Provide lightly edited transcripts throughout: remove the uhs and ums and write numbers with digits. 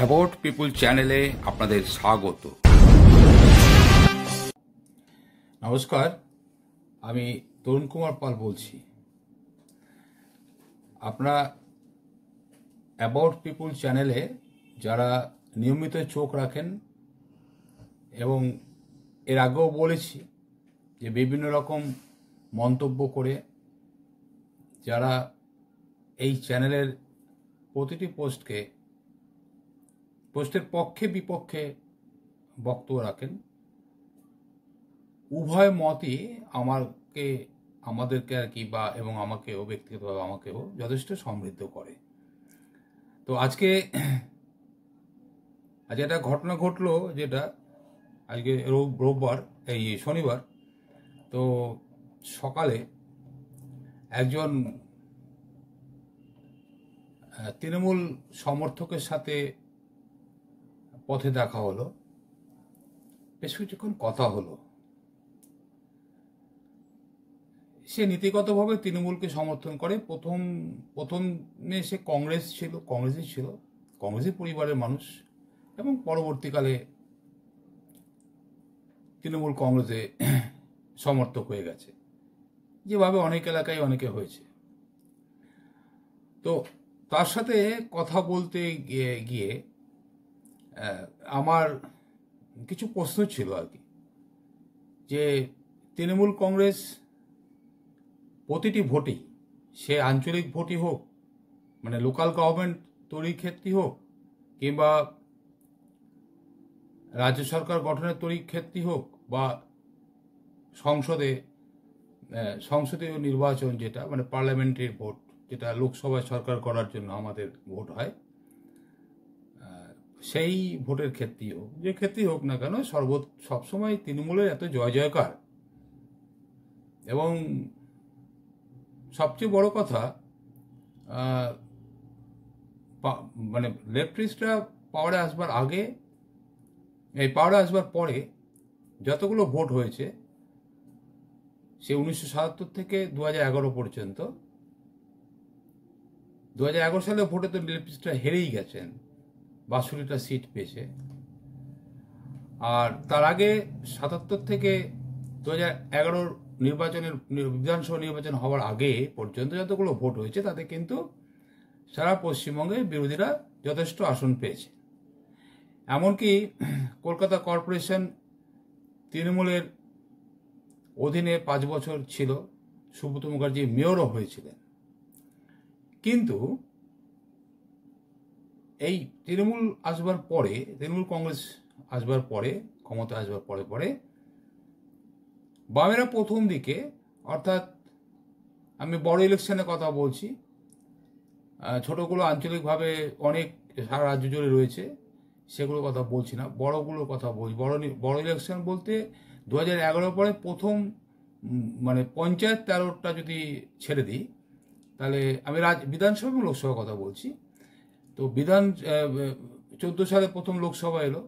About পিপুল চ্যানেলে আপনাদের স্বাগত। নমস্কার, আমি তরুণ কুমার পাল বলছি। আপনারা অ্যাবাউট পিপুল চ্যানেলে যারা নিয়মিত চোখ রাখেন, এবং এর আগেও বলেছি যে বিভিন্ন রকম মন্তব্য করে যারা এই চ্যানেলের প্রতিটি পোস্টের পক্ষে বিপক্ষে বক্তব্য রাখেন, উভয় মতই আমাদেরকে আর কি এবং আমাকেও ব্যক্তিগতভাবে আমাকেও যথেষ্ট সমৃদ্ধ করে। তো আজকে একটা ঘটনা ঘটলো, যেটা আজকে শনিবার। তো সকালে একজন তৃণমূল সমর্থকের সাথে পথে দেখা হলো, বেশ কিছুক্ষণ কথা হলো। সে নীতিগতভাবে তৃণমূলকে সমর্থন করে। প্রথমে সে কংগ্রেসই পরিবারের মানুষ, এবং পরবর্তীকালে তৃণমূল কংগ্রেসে সমর্থক হয়ে গেছে, যেভাবে অনেক এলাকায় অনেকে হয়েছে। তো তার সাথে কথা বলতে গিয়ে আমার কিছু প্রশ্ন ছিল আর কি, যে তৃণমূল কংগ্রেস প্রতিটি ভোটেই, সে আঞ্চলিক ভোটই হোক, মানে লোকাল গভর্নমেন্ট তৈরির ক্ষেত্রেই হোক, কিংবা রাজ্য সরকার গঠনের তৈরির ক্ষেত্রেই হোক, বা সংসদীয় নির্বাচন, যেটা মানে পার্লামেন্টারি ভোট, যেটা লোকসভায় সরকার করার জন্য আমাদের ভোট হয়, সেই ভোটের ক্ষেত্রেই হোক, যে ক্ষেত্রেই হোক না কেন, সবসময় তৃণমূলের এত জয় জয়কার। এবং সবচেয়ে বড় কথা, মানে লেফটিস্টরা পাওয়ারে আসবার পরে যতগুলো ভোট হয়েছে, সে 1977 থেকে 2011 পর্যন্ত, 2011 সালে ভোটে তো লেফটিস্টরা হেরেই গেছেন, 62টা সিট পেয়েছে। আর তার আগে 77 থেকে 2011 বিধানসভা নির্বাচন হওয়ার আগে পর্যন্ত যতগুলো ভোট হয়েছে, তাতে কিন্তু সারা পশ্চিমবঙ্গে বিরোধীরা যথেষ্ট আসন পেয়েছে। এমনকি কলকাতা কর্পোরেশন তৃণমূলের অধীনে 5 বছর ছিল, সুব্রত মুখার্জি মেয়রও হয়েছিলেন। কিন্তু এই তৃণমূল কংগ্রেস আসবার পরে, ক্ষমতা আসবার পরে বামেরা প্রথম দিকে, অর্থাৎ আমি বড় ইলেকশনের কথা বলছি, ছোটগুলো আঞ্চলিকভাবে অনেক সারা রাজ্য জুড়ে রয়েছে, সেগুলোর কথা বলছি না, বড়গুলোর কথা বলছি। বড় ইলেকশন বলতে 2011 পরে প্রথম, মানে পঞ্চায়েত 13টা যদি ছেড়ে দিই, তাহলে আমি বিধানসভা এবং লোকসভার কথা বলছি। তো 14 সালে প্রথম লোকসভা এলো,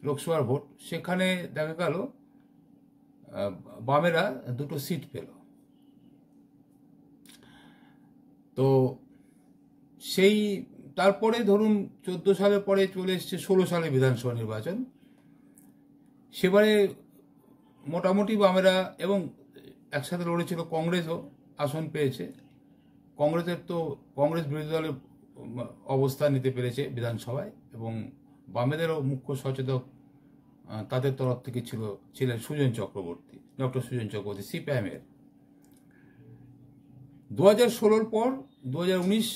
লোকসভার ভোট, সেখানে দেখা গেল বামেরা 2টো সিট পেল। তো তারপরে ধরুন 14 সালের পরে চলে এসছে 16 সালে বিধানসভা নির্বাচন। সেবারে মোটামুটি বামেরা, এবং একসাথে লড়েছিল, কংগ্রেসও আসন পেয়েছে। কংগ্রেস বিরোধী দলের অবস্থান নিতে পেরেছে বিধানসভায়, এবং বামেদেরও মুখ্য সচেতক তাদের তরফ থেকে ছিলেন ডক্টর সুজন চক্রবর্তী, সিপিআইএমের। 2016 পর 2019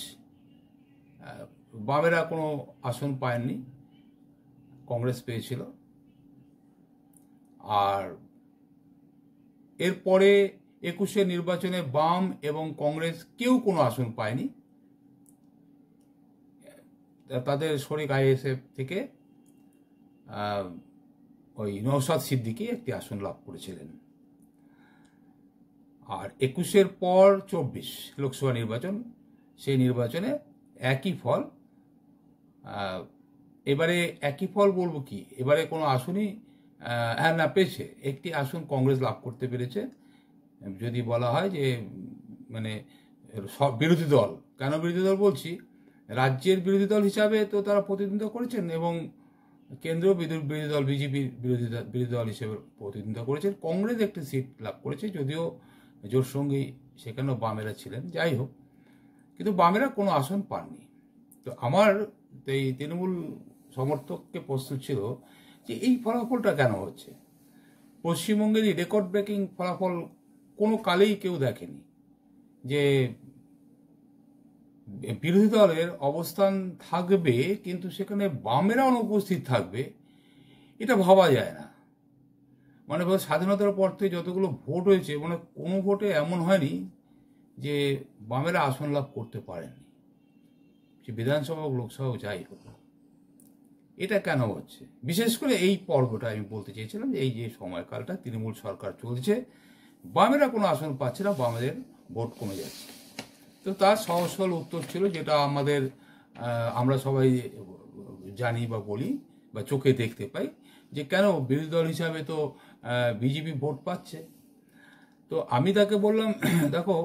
বামেরা কোনো আসন পায়নি, কংগ্রেস পেয়েছিল। আর এরপরে 21 নির্বাচনে বাম এবং কংগ্রেস কেউ কোনো আসন পায়নি। তাদের শরিক আইএসএফ থেকে ওই নওশাদ সিদ্দিকী একটি আসন লাভ করেছিলেন। আর 21 পর 24 লোকসভা নির্বাচন, সেই নির্বাচনে একই ফল। এবারে একই ফল বলবো কি, এবারে কোনো আসনই না পেয়েছে, একটি আসন কংগ্রেস লাভ করতে পেরেছে। যদি বলা হয় যে মানে বিরোধী দল, কেন বিরোধী দল বলছি, রাজ্যের বিরোধী দল হিসাবে তো তারা প্রতিদ্বন্দ্বিতা করেছেন এবং কেন্দ্রীয় বিরোধী দল বিজেপির বিরোধী দল হিসেবে প্রতিদ্বন্দ্বিতা করেছেন। কংগ্রেস একটি সিট লাভ করেছে, যদিও জোট সঙ্গী সেখানেও বামেরা ছিলেন। যাই হোক, কিন্তু বামেরা কোনো আসন পাননি। তো আমার এই তৃণমূল সমর্থককে প্রশ্ন ছিল যে এই ফলাফলটা কেন হচ্ছে। পশ্চিমবঙ্গের এই রেকর্ড ব্রেকিং ফলাফল কোনো কালেই কেউ দেখেনি যে বিরোধী দলের অবস্থান থাকবে কিন্তু সেখানে বামেরা অনুপস্থিত থাকবে, এটা ভাবা যায় না। মানে স্বাধীনতার পর থেকে যতগুলো ভোট হয়েছে, মানে কোনো ভোটে এমন হয়নি যে বামেরা আসন লাভ করতে পারেননি, সে বিধানসভা হোক লোকসভা হোক যাই হোক। এটা কেন হচ্ছে? বিশেষ করে এই পর্বটা আমি বলতে চেয়েছিলাম যে এই যে সময়কালটা তৃণমূল সরকার চলছে, বামেরা কোনো আসন পাচ্ছে না, বামেদের ভোট কমে যাচ্ছে। তো তার সহজ সরল উত্তর ছিল, যেটা আমরা সবাই জানি বা বলি বা চোখে দেখতে পাই, যে কেন বিরোধী দল হিসাবে তো বিজেপি ভোট পাচ্ছে। তো আমি তাকে বললাম, দেখো,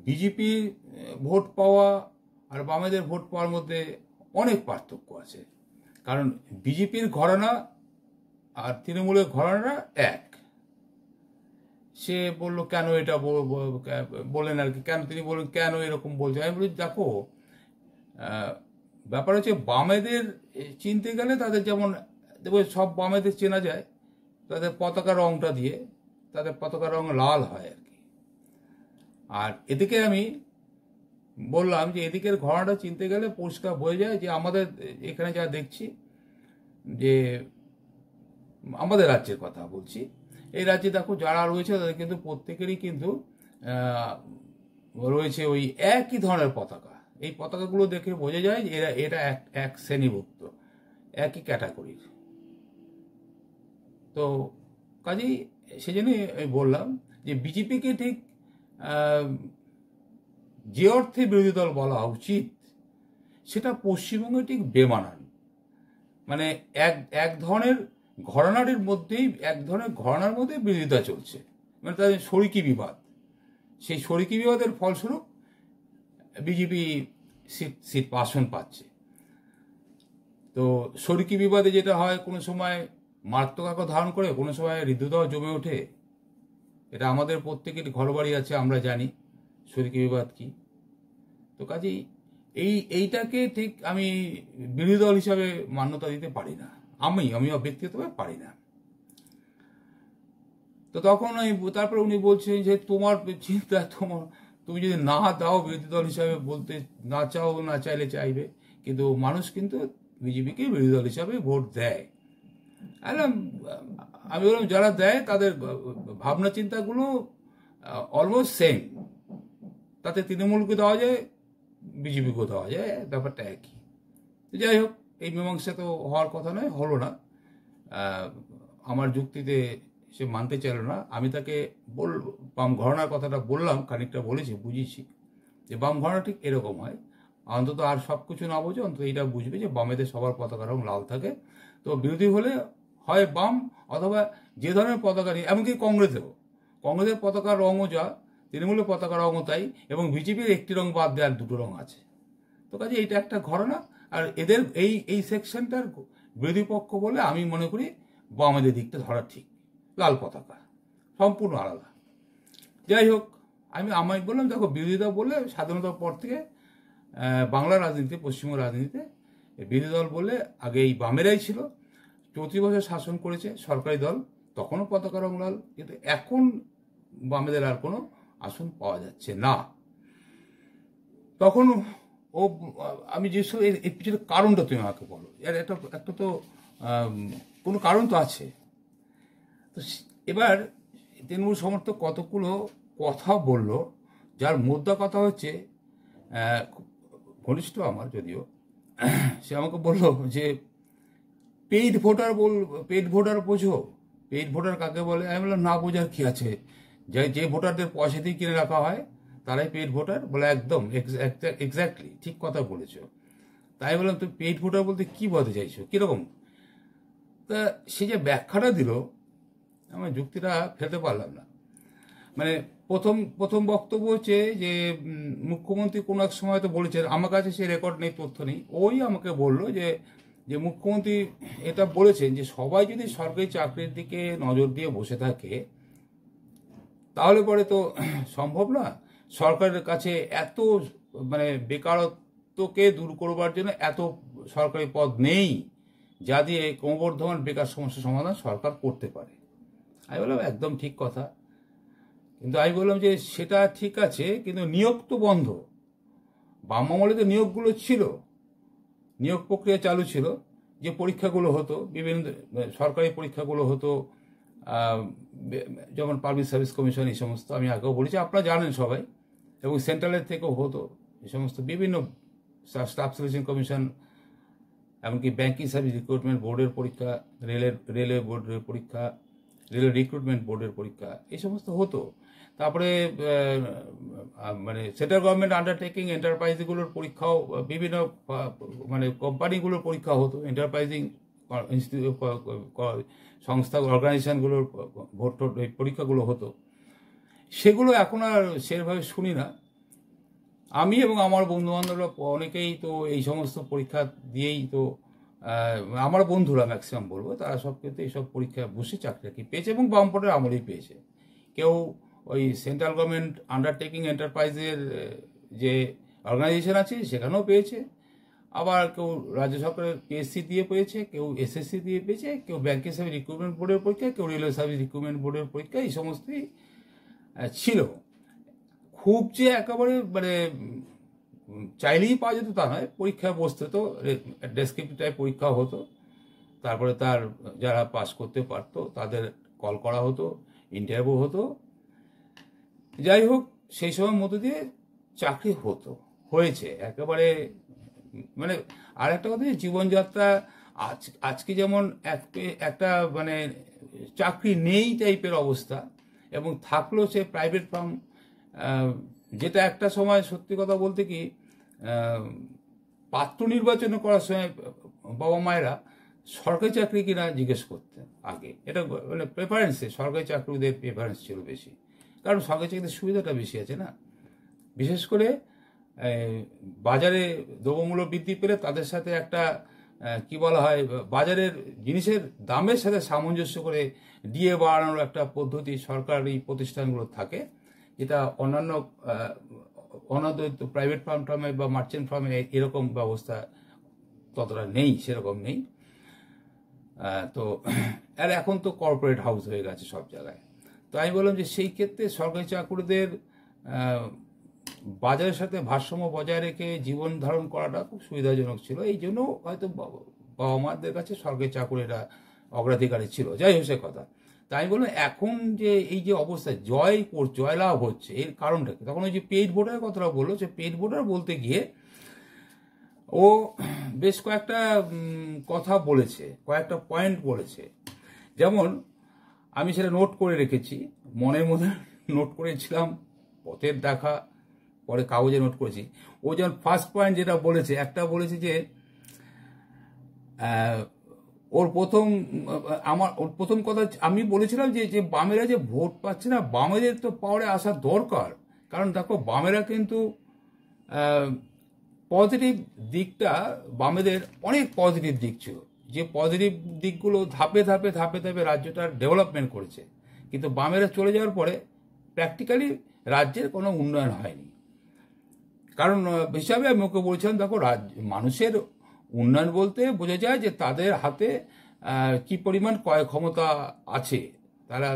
বিজেপির ভোট পাওয়া আর বামেদের ভোট পাওয়ার মধ্যে অনেক পার্থক্য আছে। কারণ বিজেপির ঘরানা আর তৃণমূলের ঘরানা এক। সে বললো কেন এটা বললেন আর কি, কেন তিনি বললেন কেন এরকম বলছে। আমি বলি, দেখো, ব্যাপার হচ্ছে বামেদের চিনতে গেলে তাদের যেমন দেখো সব বামেদের চেনা যায় তাদের পতাকা রংটা দিয়ে, তাদের পতাকা রং লাল হয় আর কি। আর এদিকে আমি বললাম যে এদিকের ঘটনাটা চিনতে গেলে পরিষ্কার বোঝা যায় যে আমাদের এখানে যা দেখছি, যে আমাদের রাজ্যের কথা বলছি, এই রাজ্যে দেখো যারা রয়েছে তাদের কিন্তু প্রত্যেকেরই কিন্তু রয়েছে ওই একই ধরনের পতাকা। এই পতাকাগুলো দেখে বোঝা যায় যে এটা এক শ্রেণীভুক্ত, একই ক্যাটাগরির। তো কাজেই সেজন্যই আমি বললাম যে বিজেপিকে ঠিক যে অর্থে বিরোধী দল বলা উচিত সেটা পশ্চিমবঙ্গে ঠিক বেমানান। মানে এক ধরনের ঘরানার মধ্যেই বিরোধিতা চলছে, মানে তাদের শরিকি বিবাদ। সেই শরিকি বিবাদের ফলস্বরূপ বিজেপি সিট আসন পাচ্ছে। তো শরিকি বিবাদে যেটা হয়, কোনো সময় মারাত্মক আকার ধারণ করে, কোনো সময় হৃদয়দাহ জমে ওঠে। এটা আমাদের প্রত্যেকের ঘর বাড়ি আছে, আমরা জানি শরিকি বিবাদ কি। তো কাজেই এইটাকে ঠিক আমি বিরোধী দল হিসাবে মান্যতা দিতে পারি না, আমি ব্যক্তিগতভাবে পারি না। তো তখন তারপরে উনি বলছেন যে তোমার চিন্তা, তুমি যদি না দাও বিরোধী দল হিসাবে বলতে না চাও, না চাইলে চাইবে, কিন্তু মানুষ কিন্তু বিজেপিকে বিরোধী দল হিসাবে ভোট দেয়। আমি বললাম যারা দেয় তাদের ভাবনা চিন্তাগুলো অলমোস্ট সেম, তাতে তৃণমূলকে দেওয়া যায়, বিজেপিকেও দেওয়া যায়, ব্যাপারটা একই। যাই হোক, এই মীমাংসা তো হওয়ার কথা নয়, হলো না। আমার যুক্তিতে সে মানতে চাইল না। আমি তাকে বাম ঘরানার কথাটা বললাম, খানিকটা বলেছি, বুঝিয়েছি যে বাম ঘরানা ঠিক এরকম হয়। অন্তত আর সব কিছু না বোঝে, অন্তত এটা বুঝবে যে বামেদের সবার পতাকা রং লাল থাকে। তো বিরোধী হলে হয় বাম, অথবা যে ধরনের পতাকা নিয়ে, এমনকি কংগ্রেসের পতাকার রঙও যা, তৃণমূলের পতাকা রঙও তাই, এবং বিজেপির একটি রং বাদ দেওয়ার দুটো রং আছে। তো কাজে এইটা একটা ঘটনা। আর এদের এই সেকশনটার বিরোধী পক্ষ বলে আমি মনে করি বামেদের দিকটা ধরা ঠিক, লাল পতাকা সম্পূর্ণ আলাদা। যাই হোক, আমি বললাম, দেখো, বিরোধী বললে স্বাধীনতার পর থেকে বাংলার রাজনীতিতে, পশ্চিমবঙ্গ রাজনীতিতে বিরোধী দল বলে আগে এই বামেরাই ছিল। 34 বছর শাসন করেছে সরকারি দল, তখনও পতাকা রং লাল, কিন্তু এখন বামেদের আর কোনো আসন পাওয়া যাচ্ছে না। তখন আমি যেসব এর পিছনে কারণটা তুমি আমাকে বলো, এর একটা তো কোনো কারণ তো আছে। তো এবার তৃণমূল সমর্থক কতগুলো কথা বলল, যার মোদ্দা কথা হচ্ছে, ঘনিষ্ঠ আমার যদিও, সে আমাকে বলল যে পেইড ভোটার বোঝো, পেইড ভোটার কাকে বলে। আমি বললাম, না বোঝার কি আছে, যে ভোটারদের পয়সা দিয়ে কিনে রাখা হয় তারাই পেইড ভোটার। বলে একদম এক্স্যাক্টলি ঠিক কথা বলেছো। তাই বললাম, তুমি পেইড ভোটার বলতে কি বলতে চাইছো, কিরকম? তা সে যে ব্যাখ্যাটা দিল, আমার যুক্তিটা ফেলতে পারলাম না। মানে প্রথম প্রথম বক্তব্য হচ্ছে যে মুখ্যমন্ত্রী কোনো এক সময় তো বলেছেন, আমার কাছে সে রেকর্ড নেই, তথ্য নেই, ওই আমাকে বলল যে যে মুখ্যমন্ত্রী এটা বলেছেন যে সবাই যদি সরকারি চাকরির দিকে নজর দিয়ে বসে থাকে তাহলে পরে তো সম্ভব না। সরকারের কাছে এত মানে বেকারত্বকে দূর করবার জন্য এত সরকারি পদ নেই যা দিয়ে ক্রমবর্ধমান বেকার সমস্যার সমাধান সরকার করতে পারে। আমি বললাম একদম ঠিক কথা, কিন্তু আমি বললাম যে সেটা ঠিক আছে, কিন্তু নিয়োগ তো বন্ধ। বাম আমলে তো নিয়োগগুলো ছিল, নিয়োগ প্রক্রিয়া চালু ছিল, যে পরীক্ষাগুলো হতো, বিভিন্ন সরকারি পরীক্ষাগুলো হতো, যেমন পাবলিক সার্ভিস কমিশন, এই সমস্ত আমি আগেও বলেছি, আপনারা জানেন সবাই, এবং সেন্ট্রালের থেকেও হতো এই সমস্ত বিভিন্ন স্টাফ সিলেকশন কমিশন, এমনকি ব্যাংকিং সার্ভিস রিক্রুটমেন্ট বোর্ডের পরীক্ষা, রেলওয়ে বোর্ডের পরীক্ষা, রেলওয়ে রিক্রুটমেন্ট বোর্ডের পরীক্ষা, এই সমস্ত হতো। তারপরে মানে সেন্ট্রাল গভর্নমেন্ট আন্ডারটেকিং এন্টারপ্রাইজগুলোর পরীক্ষাও, বিভিন্ন মানে কোম্পানিগুলোর পরীক্ষা হতো, এন্টারপ্রাইজিং সংস্থা অর্গানাইজেশনগুলোর ভোট পরীক্ষাগুলো হতো। সেগুলো এখন আর সেভাবে শুনি না। আমি এবং আমার বন্ধুবান্ধবরা অনেকেই তো এই সমস্ত পরীক্ষা দিয়েই তো, আমার বন্ধুরা ম্যাক্সিমাম বলবো, তারা সব কিন্তু এইসব পরীক্ষা বসে চাকরি পেয়েছে এবং বামপটের আমলেই পেয়েছে। কেউ ওই সেন্ট্রাল গভর্নমেন্ট আন্ডারটেকিং এন্টারপ্রাইজের যে অর্গানাইজেশন আছে সেখানেও পেয়েছে, আবার কেউ রাজ্য সরকারের পিএসসি দিয়ে পেয়েছে, কেউ এসএসসি দিয়ে পেয়েছে, কেউ ব্যাংকিং সার্ভিস রিক্রুটমেন্ট বোর্ডের পরীক্ষা, কেউ রেলওয়ে সার্ভিস রিক্রুটমেন্ট বোর্ডের পরীক্ষা, এই সমস্তই ছিল। খুব যে একেবারে মানে চাইলেই পাওয়া যেত তা নয়, পরীক্ষায় বসতে তো ডেসক্রিপটিভ টাইপ পরীক্ষা হতো, তারপরে তার যারা পাস করতে পারতো তাদের কল করা হতো, ইন্টারভিউ হতো। যাই হোক, সেই সময়ের মধ্যে দিয়ে চাকরি হয়েছে একেবারে। মানে আর একটা কথা, জীবনযাত্রা আজকে যেমন একটা মানে চাকরি নেই টাইপের অবস্থা, এবং থাকলেও সে প্রাইভেট ফার্ম, যেটা একটা সময় সত্যি কথা বলতে কি পাত্র নির্বাচন করার সময় বাবা মায়েরা সরকারি চাকরি কিনা জিজ্ঞেস করতেন আগে। এটা মানে প্রেফারেন্সে সরকারি চাকরিদের প্রেফারেন্স ছিল বেশি, কারণ সরকারি চাকরির সুবিধাটা বেশি আছে না। বিশেষ করে বাজারে দ্রব্যমূল্য বৃদ্ধি পেলে তাদের সাথে একটা কি বলা হয়, বাজারের জিনিসের দামের সাথে সামঞ্জস্য করে ডিএ বাড়ানোর একটা পদ্ধতি সরকারি প্রতিষ্ঠানগুলো থাকে, যেটা অন্যান্য প্রাইভেট ফার্মে বা মার্চেন্ট ফার্মে এরকম ব্যবস্থা ততটা নেই, সেরকম নেই। তো আর এখন তো কর্পোরেট হাউস হয়ে গেছে সব জায়গায়। তো আমি বললাম যে সেই ক্ষেত্রে সরকারি চাকরিদের বাজারের সাথে ভারসাম্য বজায় রেখে জীবন ধারণ করাটা খুব সুবিধাজনক ছিল, এই জন্য হয়তো বাবা মাদের কাছে সরকারি চাকরিটা অগ্রাধিকারী ছিল। যাই হোক সে কথা। তাই বললাম এখন যে এই যে অবস্থা জয়লাভ হচ্ছে, এর কারণটা কি? তখন ওই যে পেইড ভোটারের কথাটা বললো, যে পেইড ভোটার বলতে গিয়ে ও বেশ কয়েকটা কথা বলেছে, কয়েকটা পয়েন্ট বলেছে। যেমন আমি সেটা নোট করে রেখেছি, মনের মধ্যে নোট করেছিলাম, পথের দেখা, পরে কাগজে নোট করেছি। ও যেমন ফার্স্ট পয়েন্ট যেটা বলেছে, একটা বলেছে যে ওর প্রথম কথা আমি বলেছিলাম যে বামেরা যে ভোট পাচ্ছে না, বামেদের তো পাওয়ারে আসা দরকার। কারণ দেখো, বামেরা কিন্তু পজিটিভ দিকটা, বামেদের অনেক পজিটিভ দিক ছিল, যে পজিটিভ দিকগুলো ধাপে ধাপে ধাপে ধাপে রাজ্যটার ডেভেলপমেন্ট করেছে। কিন্তু বামেরা চলে যাওয়ার পরে প্র্যাকটিক্যালি রাজ্যের কোনো উন্নয়ন হয়নি। কারণ হিসাবে আমি ওকে বলছিলাম, দেখো মানুষের উন্নয়ন বলতে বোঝা যায় যে তাদের হাতে কি পরিমাণ ক্রয় ক্ষমতা আছে, তারা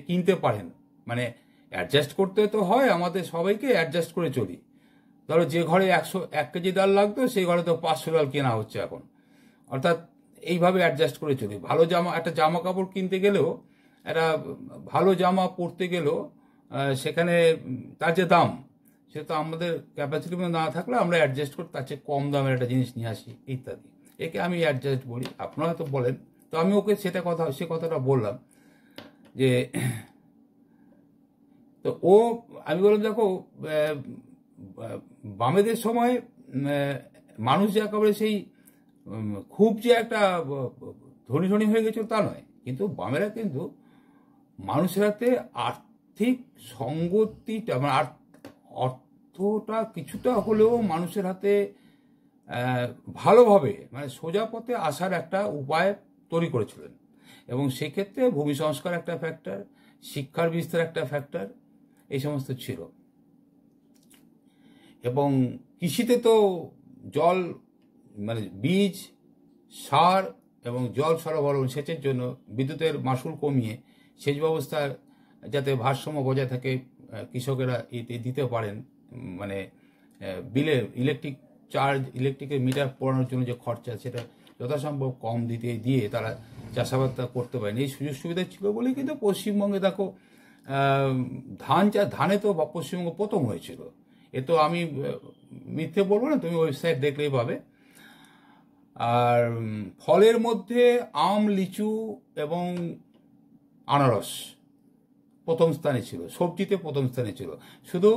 কিনতে পারেন। মানে অ্যাডজাস্ট করতে তো হয়, আমাদের সবাইকে অ্যাডজাস্ট করে চলি। ধরো যে ঘরে 1 কেজি ডাল লাগতো, সেই ঘরে তো 500 ডাল কেনা হচ্ছে এখন। অর্থাৎ এইভাবে অ্যাডজাস্ট করে চলি। ভালো একটা জামা কাপড় কিনতে গেলেও, একটা ভালো জামা পরতে গেলেও সেখানে তার যে দাম, সেটা তো আমাদের ক্যাপাসিটি না থাকলে আমরা অ্যাডজাস্ট করি, তার চেয়ে কম দামের একটা জিনিস নিয়ে আসি ইত্যাদি। একে আমি অ্যাডজাস্ট বলি, আপনারা হয়তো বলেন। তো আমি ওকে সে কথাটা বললাম যে, তো আমি বললাম দেখো, বামেদের সময় মানুষ যে একেবারে সেই খুব যে একটা ধনী হয়ে গেছিল তা নয়, কিন্তু বামেরা কিন্তু মানুষের হাতে আর্থিক সঙ্গতিটা মানে অর্থটা কিছুটা হলেও মানুষের হাতে ভালোভাবে মানে সোজা পথে আসার একটা উপায় তৈরি করেছিলেন। এবং সেক্ষেত্রে ভূমি সংস্কার একটা ফ্যাক্টর, শিক্ষার বিস্তার একটা ফ্যাক্টর, এই সমস্ত ছিল। এবং কৃষিতে তো জল মানে বীজ, সার এবং জল সরবরাহ সেচের জন্য বিদ্যুতের মাশুল কমিয়ে সেচ ব্যবস্থার যাতে ভারসাম্য বজায় থাকে, কৃষকেরা দিতে পারেন, মানে বিলে ইলেকট্রিকের মিটার পড়ানোর জন্য যে খরচা সেটা যথাসম্ভব কম দিয়ে তারা চাষাবাদটা করতে পারেন। এই সুযোগ সুবিধা ছিল বলেই কিন্তু পশ্চিমবঙ্গে দেখো ধানে তো পশ্চিমবঙ্গ প্রথম হয়েছিল। এ তো আমি মিথ্যে বলবো না, তুমি ওয়েবসাইট দেখলেই পাবে। আর ফলের মধ্যে আম, লিচু এবং আনারস প্রথম স্থানে ছিল, সবজিতে প্রথম স্থানে ছিল, শুধু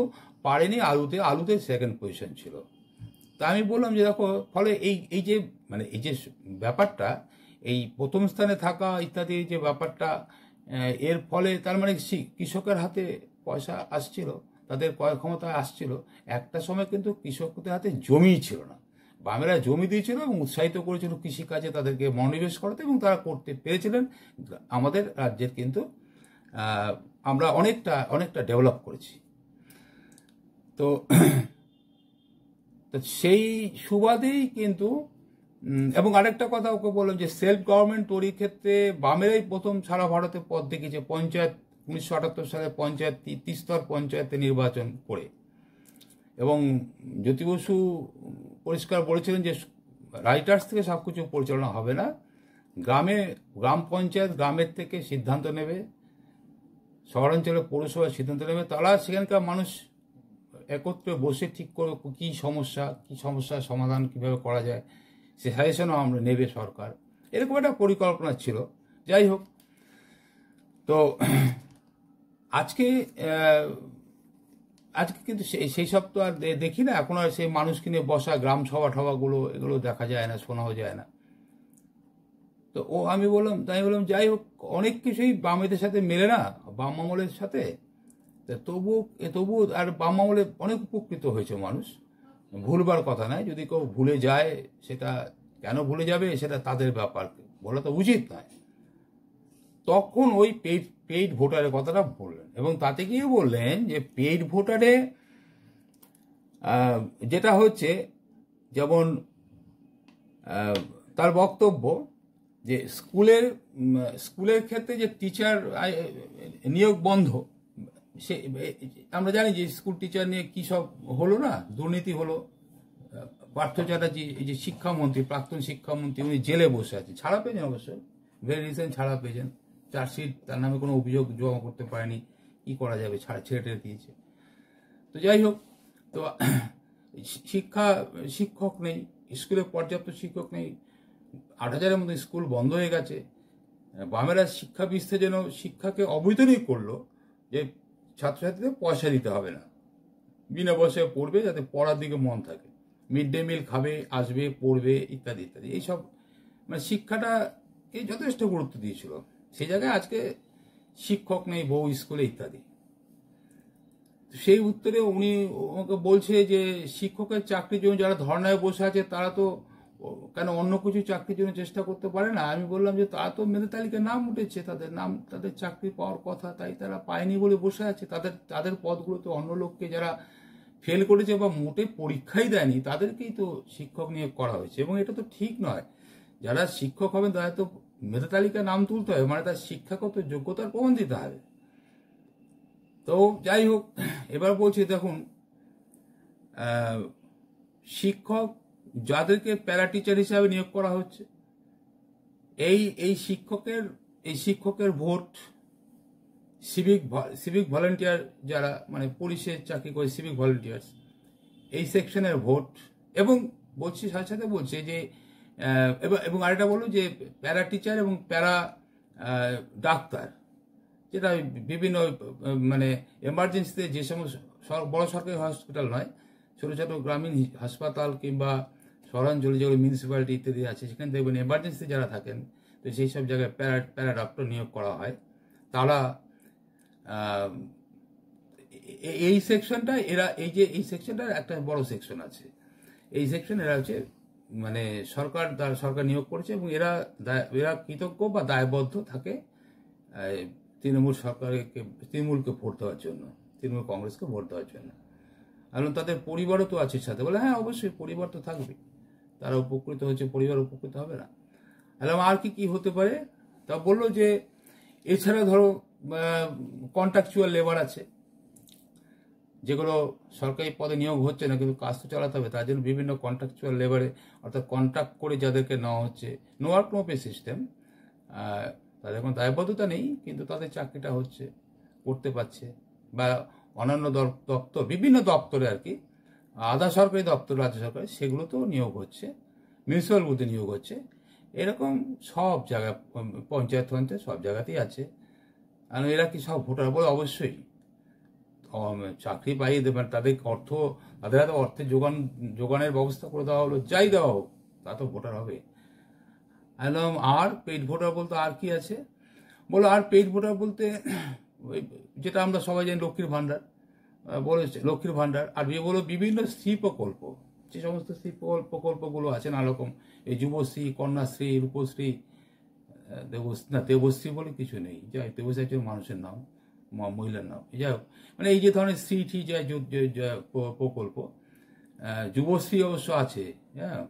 পারেনি আলুতে সেকেন্ড পজিশন ছিল। তা আমি বললাম যে দেখো ফলে এই যে মানে এই যে ব্যাপারটা, এই প্রথম স্থানে থাকা ইত্যাদি যে ব্যাপারটা, এর ফলে তার মানে কৃষকের হাতে পয়সা আসছিল, তাদের ক্রয় ক্ষমতা আসছিল। একটা সময় কিন্তু কৃষকদের হাতে জমিই ছিল না, বামেরা জমি দিয়েছিল এবং উৎসাহিত করেছিল কৃষিকাজে তাদেরকে মনোনিবেশ করাতে, এবং তারা করতে পেরেছিলেন। আমাদের রাজ্যের কিন্তু আমরা অনেকটা ডেভেলপ করেছি। তো সেই সুবাদেই কিন্তু এবং আরেকটা কথা ওকে বললাম যে সেলফ গভর্নমেন্ট তৈরির ক্ষেত্রে বামেরাই প্রথম সারা ভারতে পথ দেখিয়েছে। পঞ্চায়েত 1978 সালে পঞ্চায়েত, ত্রিস্তর পঞ্চায়েতে নির্বাচন করে, এবং জ্যোতি বসু পরিষ্কার বলেছিলেন যে রাইটার্স থেকে সব কিছু পরিচালনা হবে না, গ্রাম পঞ্চায়েত গ্রামের থেকে সিদ্ধান্ত নেবে, শহরাঞ্চলে পৌরসভা সিদ্ধান্ত নেবে, তারা সেখানকার মানুষ একত্রে বসে ঠিক করে কি সমস্যার সমাধান কিভাবে করা যায় সে সাজেশনও আমরা নেবে সরকার, এরকম একটা পরিকল্পনা ছিল। যাই হোক, তো আজকে কিন্তু সেই সব তো আর দেখি না, এখন আর সেই মানুষকে নিয়ে বসা গ্রাম সভাগুলো এগুলো দেখা যায় না, শোনাও যায় না। তো আমি বললাম যাই হোক, অনেক কিছুই বামেদের সাথে মেলে না, বাম আমলের সাথে। তবু আর বাম আমলে অনেক উপকৃত হয়েছে মানুষ, ভুলবার কথা নয়। যদি কেউ ভুলে যায়, সেটা কেন ভুলে যাবে সেটা তাদের ব্যাপার, বলা তো উচিত নয়। তখন ওই পেইড ভোটারের কথাটা বললেন, এবং তাতে গিয়ে বললেন যে পেইড ভোটারে যেটা হচ্ছে, যেমন তার বক্তব্য যে স্কুলের ক্ষেত্রে যে টিচার নিয়োগ বন্ধ, সে আমরা জানি যে স্কুল টিচার নিয়ে কী সব হলো না, দুর্নীতি হলো। পার্থ চ্যাটার্জি, এই যে শিক্ষামন্ত্রী, প্রাক্তন শিক্ষামন্ত্রী, উনি জেলে বসে আছে, ছাড়া পেয়েছেন অবশ্য, ভেরি রিসেন্ট ছাড়া পেয়েছেন। চার্জশিট, তার নামে কোনো অভিযোগ জমা করতে পারেনি, কি করা যাবে, ছেড়ে দিয়েছে। তো যাই হোক, তো শিক্ষক নেই, স্কুলে পর্যাপ্ত শিক্ষক নেই, 8,000-এর মতো স্কুল বন্ধ হয়ে গেছে। বামেরা শিক্ষা বিস্তারের জন্য শিক্ষাকে অবৈতনিক করলো, যে ছাত্রছাত্রীদের পয়সা দিতে হবে না, বিনা পয়সায় পড়বে, যাতে পড়ার দিকে মন থাকে, মিড ডে মিল খাবে, আসবে, পড়বে, ইত্যাদি ইত্যাদি। এইসব মানে শিক্ষাটাকে যথেষ্ট গুরুত্ব দিয়েছিল। সেই জায়গায় আজকে শিক্ষক নেই বহু স্কুলে ইত্যাদি। সেই উত্তরে উনি আমাকে বলছে যে শিক্ষকের চাকরির জন্য যারা ধর্নায় বসে আছে, তারা তো কেন অন্য কিছু চাকরির জন্য চেষ্টা করতে পারে না? আমি বললাম যে তারা তো মেধা তালিকায় নাম উঠেছে, তাদের চাকরি পাওয়ার কথা, তাই তারা পায়নি বলে বসে আছে। তাদের পদগুলোতে অন্য লোককে যারা ফেল করেছে বা মোটে পরীক্ষাই দেয়নি, তাদেরকেই তো শিক্ষক নিয়োগ করা হয়েছে, এবং এটা তো ঠিক নয়। যারা শিক্ষক হবেন তাদের তো মেধা তালিকায় নাম তুলতে হবে, মানে তার শিক্ষাগত যোগ্যতার প্রমাণ দিতে হবে। তো যাই হোক, এবার বলছি দেখুন, শিক্ষক যাদেরকে প্যারা টিচার হিসাবে নিয়োগ করা হচ্ছে, এই শিক্ষকের ভোট সিভিক ভলেন্টিয়ার, যারা মানে পুলিশের চাকরি করে সিভিক ভলেন্টিয়ার্স, এই সেকশনের ভোট, এবং বলছি সাথে সাথে বলছে যে এবং আরেকটা বললো যে প্যারা টিচার এবং প্যারা ডাক্তার, যেটা বিভিন্ন মানে এমার্জেন্সিতে যে সমস্ত বড় সরকারি হসপিটাল নয়, ছোটো ছোটো গ্রামীণ হাসপাতাল কিংবা শহরাঞ্চলে যেগুলো মিউনিসিপ্যালিটি ইত্যাদি আছে, সেখানে দেখবেন এমার্জেন্সিতে যারা থাকেন, তো সেই সব জায়গায় প্যারা ডক্টর নিয়োগ করা হয়। তারা এই সেকশনটা এরা এই সেকশনটার একটা বড় সেকশন আছে। এই সেকশন এরা হচ্ছে মানে সরকার নিয়োগ করেছে এবং এরা কৃতজ্ঞ বা দায়বদ্ধ থাকে তৃণমূলকে ভোট দেওয়ার জন্য, তৃণমূল কংগ্রেসকে ভোট দেওয়ার জন্য। কারণ তাদের পরিবারও তো আছে সাথে। বলে হ্যাঁ অবশ্যই পরিবার তো থাকবে, তারা উপকৃত হচ্ছে, পরিবার উপকৃত হবে না। আর কি হতে পারে তা বললো যে এছাড়া ধরো কন্ট্রাকচুয়াল লেবার আছে, যেগুলো সরকারি পদে নিয়োগ হচ্ছে না কিন্তু কাজ তো চালাতে হবে, তার জন্য বিভিন্ন কন্ট্রাকচুয়াল লেবারে অর্থাৎ কন্ট্রাক্ট করে যাদেরকে নেওয়া হচ্ছে, no work no pay system, তাদের কোনো দায়বদ্ধতা নেই কিন্তু তাদের চাকরিটা হচ্ছে, করতে পারছে। বা অন্যান্য দপ্তর, বিভিন্ন দপ্তরে আর কি, আধা সরকারি দপ্তর, রাজ্য সরকারি, সেগুলোতেও নিয়োগ হচ্ছে, মিউনিসিপ্যালগুলোতে নিয়োগ হচ্ছে। এরকম সব জায়গায়, পঞ্চায়েত সব জায়গাতেই আছে। আর এরা কি সব ভোটার? বলে অবশ্যই চাকরি পাইয়ে দেবেন, তাদের হাতে অর্থের যোগানের ব্যবস্থা করে দেওয়া হলো, যাই দেওয়া হোক, তা তো ভোটার হবে। আর পেইড ভোটার বলতে আর কি আছে? বলো আর পেইড ভোটার বলতে যেটা আমরা সবাই জানি, লক্ষ্মীর ভাণ্ডার বলেছে, লক্ষ্মীর ভাণ্ডার। আর বলো বিভিন্ন স্ত্রী প্রকল্প, যে সমস্ত স্ত্রী প্রকল্পগুলো আছে নানা রকম, এই যুবশ্রী, কন্যাশ্রী, রূপশ্রী, দেবশ্রী বলে কিছু নেই, যাই দেবশ্রী একজন মানুষের নাম, মহিলার নাম, যাই হোক, মানে এই যে ধরনের স্ত্রী প্রকল্প, যুবশ্রী অবশ্য আছে। হ্যাঁ,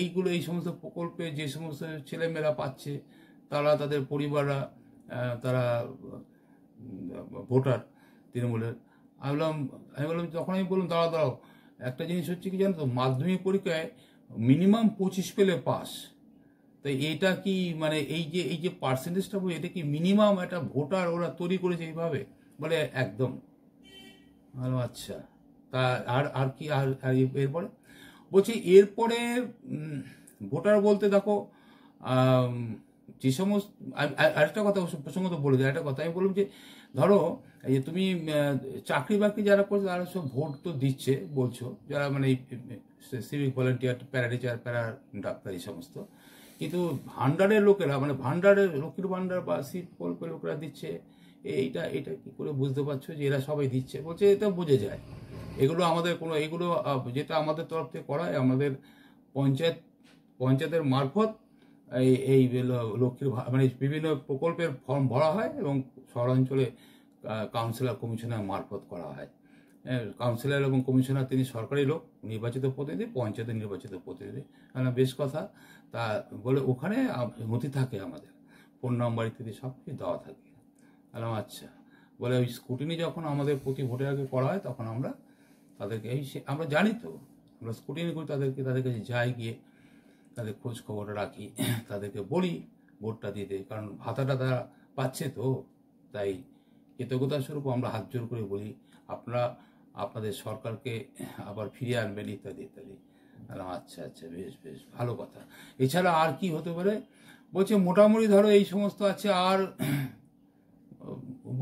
এইগুলো, এই সমস্ত প্রকল্পে যে সমস্ত ছেলেমেয়েরা পাচ্ছে, তাদের পরিবাররা, তারা ভোটার তৃণমূলের। আমি বললাম তখন আমি বললাম দাঁড়াও, একটা জিনিস হচ্ছে কি জানো তো, মাধ্যমিক পরীক্ষায় মিনিমাম 25 পেলে পাস। তাই এটা কি মানে এই যে পার্সেন্টেজটা বলি, এটা কি মিনিমাম একটা ভোটার ওরা তৈরি করেছে এইভাবে? বলে একদম। আচ্ছা, তা আর কি এরপরে বলছি, এরপরে ভোটার বলতে দেখো যে সমস্ত, আরেকটা কথা প্রসঙ্গত বলে দেয়, একটা কথা আমি বললাম যে ধরো এই যে তুমি চাকরি বাকরি যারা করছে তারা সব ভোট তো দিচ্ছে বলছো, যারা মানে সিভিক ভলেন্টিয়ার, প্যারাটিচার, প্যারা ডাক্তার, এই সমস্ত, কিন্তু ভান্ডারের লোকেরা, মানে লক্ষ্মীর ভান্ডার বা সি প্রকল্পের লোকেরা দিচ্ছে, এটা কি করে বুঝতে পারছো যে এরা সবাই দিচ্ছে? বলছে এটা বোঝা যায়, এগুলো আমাদের এগুলো যেটা আমাদের তরফ থেকে করা হয়, আমাদের পঞ্চায়েতের মারফত এই লক্ষ্মীর মানে বিভিন্ন প্রকল্পের ফর্ম ভরা হয় এবং শহরাঞ্চলে কাউন্সিলর কমিশনার মারফত করা হয়। কাউন্সিলর এবং কমিশনার তিনি সরকারি লোক, নির্বাচিত প্রতিনিধি, পঞ্চায়েতের নির্বাচিত প্রতিনিধি। বেশ কথা। তা বলে ওখানে নথি থাকে, আমাদের ফোন নাম্বার ইত্যাদি সব কিছু দেওয়া থাকে। আচ্ছা, বলে ওই স্কুটিনি যখন আমাদের প্রতি ভোটের আগে করা হয় তখন আমরা তাদেরকে আমরা জানি তো, আমরা স্কুটিনি করি, তাদের কাছে যাই, গিয়ে তাদের খোঁজ খবরটা রাখি, তাদেরকে বলি ভোটটা দিতে, কারণ ভাতাটা তারা পাচ্ছে তো, তাই কৃতজ্ঞতা স্বরূপ আমরা হাত জোর করে বলি আপনারা আপনাদের সরকারকে আবার ফিরিয়ে আনবেন ইত্যাদি ইত্যাদি। আচ্ছা, বেশ ভালো কথা। এছাড়া আর কি হতে পারে? বলছে মোটামুটি ধরো এই সমস্ত আছে। আর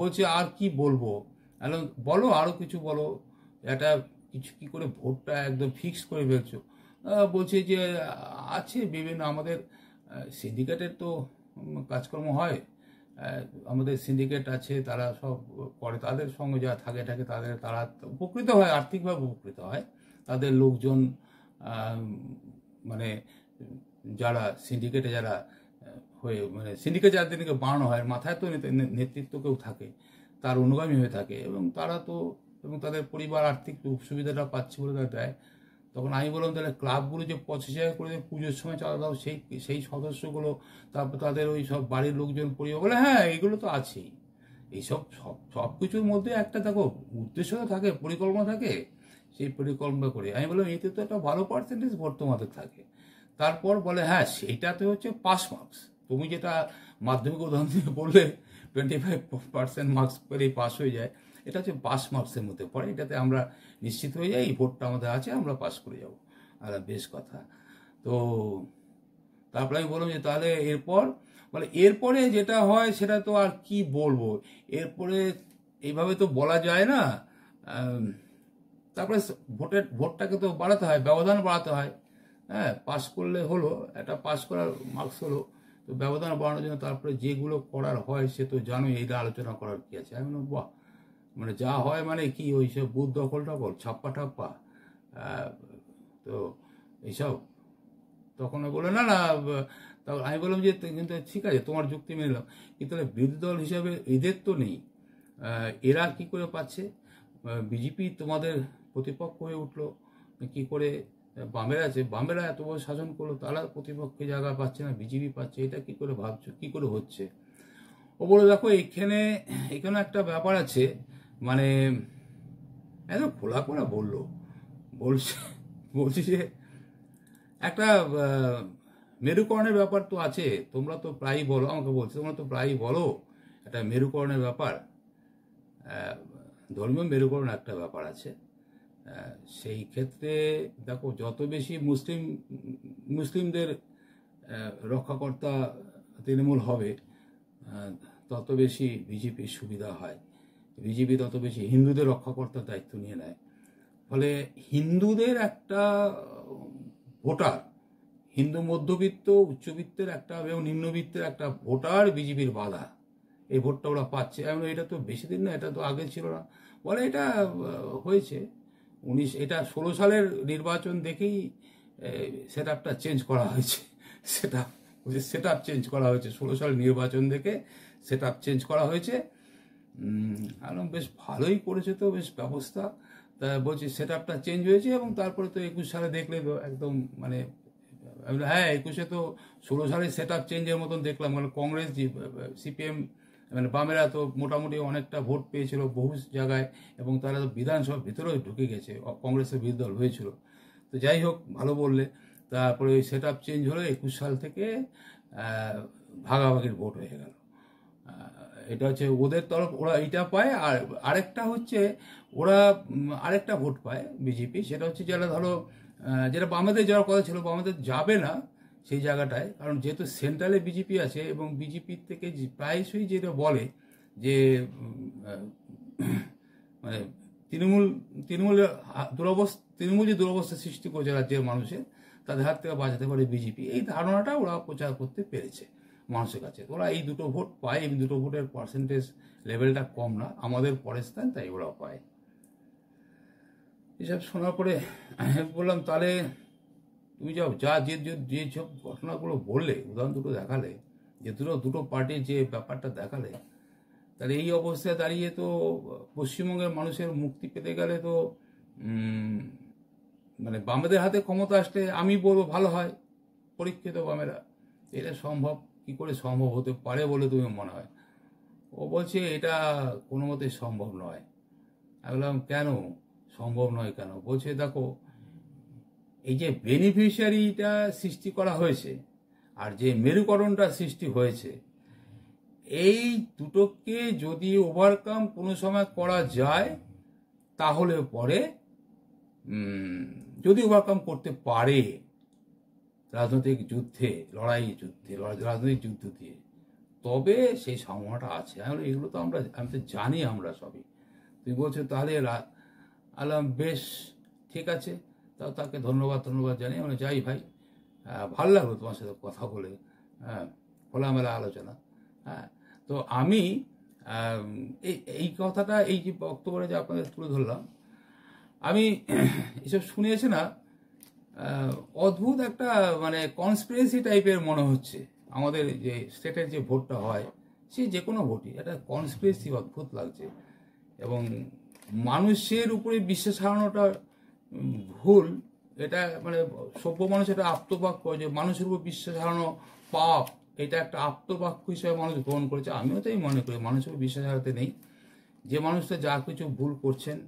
বলছে আর কি বলবো? বলো আরো কিছু বলো, এটা কিছু কি করে ভোটটা একদম ফিক্স করে ফেলছো? বলছে যে আছে বিভিন্ন, আমাদের সিন্ডিকেটের তো কাজকর্ম হয়, আমাদের সিন্ডিকেট আছে, তারা সব করে, তাদের সঙ্গে যারা থাকে তারা উপকৃত হয়, আর্থিকভাবে উপকৃত হয়। তাদের লোকজন মানে যারা সিন্ডিকেটে যারা হয়ে, মানে সিন্ডিকেট যাদেরকে বানানো হয়, মাথায় তো নেতৃত্ব কেউ থাকে, তার অনুগামী হয়ে থাকে, এবং তাদের পরিবার আর্থিক সুবিধাটা পাচ্ছে বলে তারা দেয়। তখন আমি বললাম তাহলে ক্লাবগুলো যে 25,000 করে পুজোর সময় চাঁদা দাও, সেই সদস্যগুলো, তারপর তাদের ওই সব বাড়ির লোকজন, পরিবার, বলে হ্যাঁ এগুলো তো আছেই। এইসব সব কিছুর মধ্যে একটা দেখো উদ্দেশ্য থাকে, পরিকল্পনা থাকে, সেই পরিকল্পনা করে আমি বললাম এতে তো একটা ভালো পার্সেন্টেজ ভোট তোমাদের থাকে। তারপর বলে হ্যাঁ সেইটাতে হচ্ছে পাস মার্কস, তুমি যেটা মাধ্যমিক উদাহরণ দিয়ে বললে 25% মার্কস পেলেই পাস হয়ে যায়, এটা হচ্ছে পাস মার্কসের মধ্যে পড়ে, এটাতে আমরা নিশ্চিত হয়ে যাই এই ভোটটা আমাদের আছে, আমরা পাস করে যাব। বেশ কথা। তো তারপরে আমি বললাম যে তাহলে এরপরে যেটা হয় সেটা তো আর কি বলবো, এরপরে এইভাবে তো বলা যায় না। তারপরে ভোটটাকে তো বাড়াতে হয়, ব্যবধান বাড়াতে হয়। হ্যাঁ, পাস করলে হলো, একটা পাস করার মার্কস হলো, তো ব্যবধান বাড়ানোর জন্য তারপরে যেগুলো করার হয় সে তো জানোই, এইটা আলোচনা করার কি আছে। আমি বললাম বাহ, মানে যা হয় মানে কি ওই সব বুথ দখল টকল ছাপ্পা ঠাপ্পা, তো এইসব। তখন বলে না না, তখন আমি বললাম যে কিন্তু ঠিক আছে তোমার যুক্তি মেনে নিলাম, কিন্তু তাহলে বিরোধী দল হিসাবে এদের তো নেই, এরা কি করে পাচ্ছে? বিজেপি তোমাদের প্রতিপক্ষ হয়ে উঠলো কি করে? বামেরা আছে, বামেরা এত বড় শাসন করলো, তারা প্রতিপক্ষে জায়গা পাচ্ছে না, বিজেপি পাচ্ছে, এটা কি করে ভাবছো, কি করে হচ্ছে? ও বলে দেখো এখানে একটা ব্যাপার আছে, মানে একদম খোলা খোলা বলছি যে একটা মেরুকরণের ব্যাপার তো আছে। তোমরা তো প্রায়ই বলো, আমাকে বলছো তোমরা তো প্রায়ই বলো একটা মেরুকরণের ব্যাপার, ধর্মীয় মেরুকরণ একটা ব্যাপার আছে। সেই ক্ষেত্রে দেখো যত বেশি মুসলিমদের রক্ষাকর্তা তৃণমূল হবে, তত বেশি বিজেপির সুবিধা হয়। বিজেপি তত বেশি হিন্দুদের রক্ষাকর্তার দায়িত্ব নিয়ে নেয়। ফলে হিন্দুদের একটা ভোটার, হিন্দু মধ্যবিত্ত উচ্চবিত্তের একটা এবং নিম্নবিত্তের একটা ভোটার বিজেপির বাধা, এই ভোটটা ওরা পাচ্ছে। এবং এটা তো বেশি দিন না, এটা তো আগে ছিল না। বলে এটা হয়েছে 16 সালের নির্বাচন দেখেই সেট আপটা চেঞ্জ করা হয়েছে। সেট আপ চেঞ্জ করা হয়েছে 16 সালের নির্বাচন দেখে সেট আপ চেঞ্জ করা হয়েছে। বেশ ভালোই করেছে তো, বেশ ব্যবস্থা। তা বলছি সেট আপটা চেঞ্জ হয়েছে, এবং তারপরে তো 21 সালে দেখলে তো একদম মানে, হ্যাঁ 21-এ তো 16 সালে সেট আপ চেঞ্জের মতন দেখলাম। মানে কংগ্রেস, সিপিএম মানে বামেরা তো মোটামুটি অনেকটা ভোট পেয়েছিল বহু জায়গায়, এবং তারা তো বিধানসভার ভিতরেও ঢুকে গেছে, কংগ্রেসের বিরোধী দল হয়েছিল। তো যাই হোক, ভালো বললে। তারপরে ওই সেট আপ চেঞ্জ হলো 21 সাল থেকে ভাগাভাগির ভোট হয়ে গেল। এটা হচ্ছে ওদের তরফ, ওরা এইটা পায়। আর আরেকটা হচ্ছে ওরা আরেকটা ভোট পায় বিজেপি, সেটা হচ্ছে যারা ধরো যেটা বামেদের যাওয়ার কথা ছিল, বামেদের যাবে না সেই জায়গাটায়, কারণ যেহেতু সেন্ট্রালে বিজেপি আছে, এবং বিজেপির থেকে প্রায়শই যেটা বলে যে মানে তৃণমূল যে দুরবস্থা সৃষ্টি করেছে রাজ্যের মানুষের, তাদের হাত থেকে বাঁচাতে পারে বিজেপি, এই ধারণাটা ওরা প্রচার করতে পেরেছে মানুষের কাছে। ওরা এই দুটো ভোট পায়, এই দুটো ভোটের পার্সেন্টেজ লেভেলটা কম না, আমাদের পরের স্থান, তাই ওরা পায়। এসব শোনার পরে বললাম তাহলে তুমি যে সব ঘটনাগুলো বললে, উদাহরণ দুটো দেখালে, যে দুটো পার্টির যে ব্যাপারটা দেখালে, তাহলে এই অবস্থায় দাঁড়িয়ে তো পশ্চিমবঙ্গের মানুষের মুক্তি পেতে গেলে তো মানে বামেদের হাতে ক্ষমতা আসলে আমি বলবো ভালো হয়, পরীক্ষিত বামেরা। এটা সম্ভব কি করে সম্ভব হতে পারে বলে তুমি মনে হয়? ও বলছে এটা কোনো মতে সম্ভব নয়। আমি বললাম কেন সম্ভব নয় কেন? বলছে দেখো, এই যে বেনিফিশিয়ারিটা সৃষ্টি করা হয়েছে আর যে মেরুকরণটা সৃষ্টি হয়েছে, এই দুটোকে যদি ওভারকাম কোনো সময় করা যায়, তাহলে পরে যদি ওভারকাম করতে পারে রাজনৈতিক রাজনৈতিক যুদ্ধ দিয়ে, তবে সেই সম্ভাবনাটা আছে। এগুলো তো আমি তো জানি আমরা সবই। তুমি বলছো তাহলে আলাম বেশ ঠিক আছে, তাও তাকে ধন্যবাদ জানিয়ে মানে যাই ভাই, ভালো লাগলো তোমার সাথে কথা বলে, হ্যাঁ, খোলামেলা আলোচনা। হ্যাঁ, তো আমি এই কথাটা, এই যে বক্তব্যটা যে আপনাদের তুলে ধরলাম, আমি এসব শুনেছি না, অদ্ভুত একটা মানে কনস্পিরেসি টাইপের মনে হচ্ছে। আমাদের যে স্টেটের যে ভোটটা হয়, সে যে কোনো ভোটই একটা কনস্পিরেসি অদ্ভুত লাগছে। এবং মানুষের উপরে বিশ্বাস হারানোটা ভুল, এটা মানে সভ্য মানুষ এটা আপ্তবাক্য, যে মানুষের উপর বিশ্বাস হারানো পাপ, এটা একটা আপ্তবাক্য হিসেবে মানুষ গ্রহণ করেছে। আমিও তাই মনে করি, মানুষের উপর বিশ্বাস হারাতে নেই। যে মানুষটা যা কিছু ভুল করছেন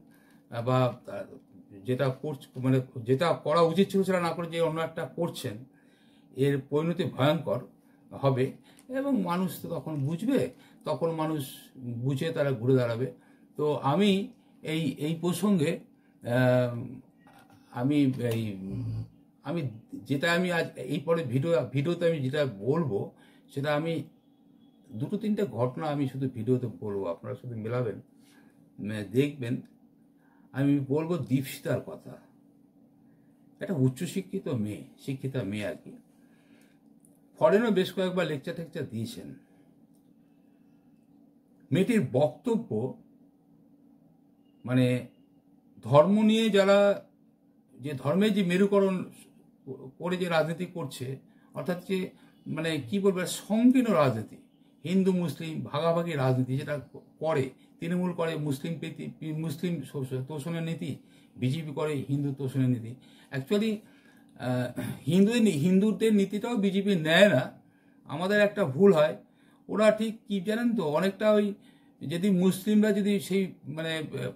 বা যেটা মানে যেটা করা উচিত ছিল সেটা না করে যে অন্য একটা করছেন, এর পরিণতি ভয়ঙ্কর হবে। এবং মানুষ তো তখন বুঝবে, তখন মানুষ বুঝে তারা ঘুরে দাঁড়াবে। তো আমি এই প্রসঙ্গে আমি আমি যেটা আমি আজ এই পরে ভিডিওতে আমি যেটা বলবো, সেটা আমি 2-3টে ঘটনা আমি শুধু ভিডিওতে বলবো, আপনারা শুধু মেলাবেন, দেখবেন। আমি বলবো দীপশিতার কথা। একটা শিক্ষিতা মেয়ে আর কি, ফরেনও বেশ কয়েকবার লেকচার টেকচার দিয়েছেন। মেয়েটির বক্তব্য মানে ধর্ম নিয়ে যারা যে ধর্মের যে মেরুকরণ করে যে রাজনীতি করছে, অর্থাৎ যে মানে কি বলবো সংকীর্ণ রাজনীতি, হিন্দু মুসলিম ভাগাভাগি রাজনীতি যেটা করে, তৃণমূল করে মুসলিম তোষণের নীতি, বিজেপি করে হিন্দু তোষণের নীতি। অ্যাকচুয়ালি হিন্দুদের নীতিটাও বিজেপি নেয় না। আমাদের একটা ভুল হয়, ওরা ঠিক কি জানেন তো, অনেকটা ওই যদি মুসলিমরা যদি সেই মানে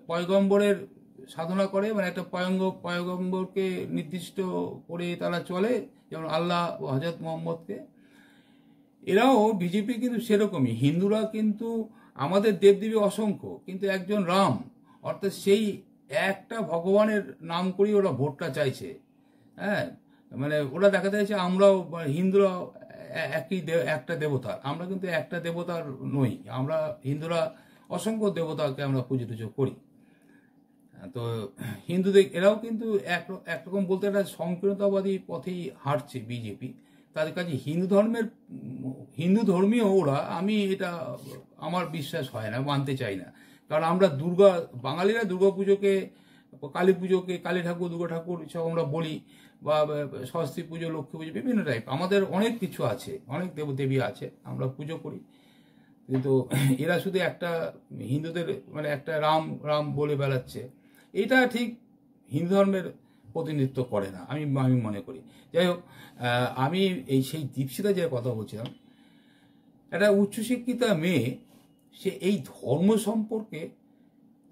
পয়গম্বরের সাধনা করে, মানে একটা পয়গম্বরকে নির্দিষ্ট করে তারা চলে, যেমন আল্লাহ ও হজরত মোহাম্মদকে, এরাও বিজেপি কিন্তু সেরকমই। হিন্দুরা কিন্তু আমাদের দেবদেবী অসংখ্য, কিন্তু একজন রাম, অর্থাৎ সেই একটা ভগবানের নাম করেই ওরা ভোটটা চাইছে। হ্যাঁ, মানে ওরা দেখা যাচ্ছে আমরাও হিন্দুরা একটা দেবতা, আমরা কিন্তু একটা দেবতার নই। আমরা হিন্দুরা অসংখ্য দেবতাকে আমরা পুজো টুজো করি। তো হিন্দুদের এরাও কিন্তু একরকম বলতে একটা সংকীর্ণতাবাদী পথেই হাঁটছে বিজেপি। তাদের কাছে হিন্দু ধর্মীয় ওরা, আমি এটা আমার বিশ্বাস হয় না, মানতে চাই না। কারণ আমরা বাঙালিরা দুর্গা পুজোকে, কালী পুজোকে, কালী ঠাকুর, দুর্গা ঠাকুর সব আমরা বলি, বা সরস্বতী পুজো, লক্ষ্মী পুজো, বিভিন্ন টাইপ আমাদের অনেক কিছু আছে, অনেক দেবদেবী আছে, আমরা পুজো করি। কিন্তু এরা শুধু একটা হিন্দুদের মানে একটা রাম রাম বলে বেড়াচ্ছে, এটা ঠিক হিন্দু ধর্মের প্রতিনিধিত্ব করে না, আমি মনে করি। যাই হোক, আমি সেই দীপশিতা যে কথা বলছিলাম, একটা উচ্চশিক্ষিতা মেয়ে, সে এই ধর্ম সম্পর্কে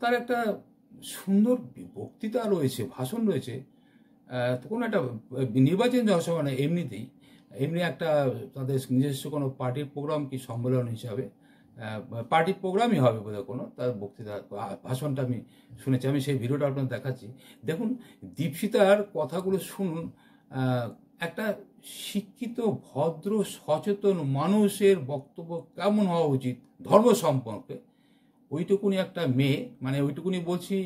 তার একটা সুন্দর বক্তৃতা রয়েছে, ভাষণ রয়েছে। কোনো একটা নির্বাচন যাওয়ার সময় না, এমনি একটা তাদের নিজস্ব কোনো পার্টির প্রোগ্রাম কি সম্মেলন হিসাবে, পার্টির প্রোগ্রামই হবে বোধহয় কোনো, তার বক্তৃতা ভাষণটা আমি শুনেছি। আমি সেই ভিডিওটা আপনার দেখাচ্ছি, দেখুন। দীপশিতার কথাগুলো শুনুন। একটা শিক্ষিত ভদ্র সচেতন মানুষের বক্তব্য কেমন হওয়া উচিত ধর্ম সম্পর্কে, ওইটুকুনি একটা মেয়ে, মানে ওইটুকুনি বলছি,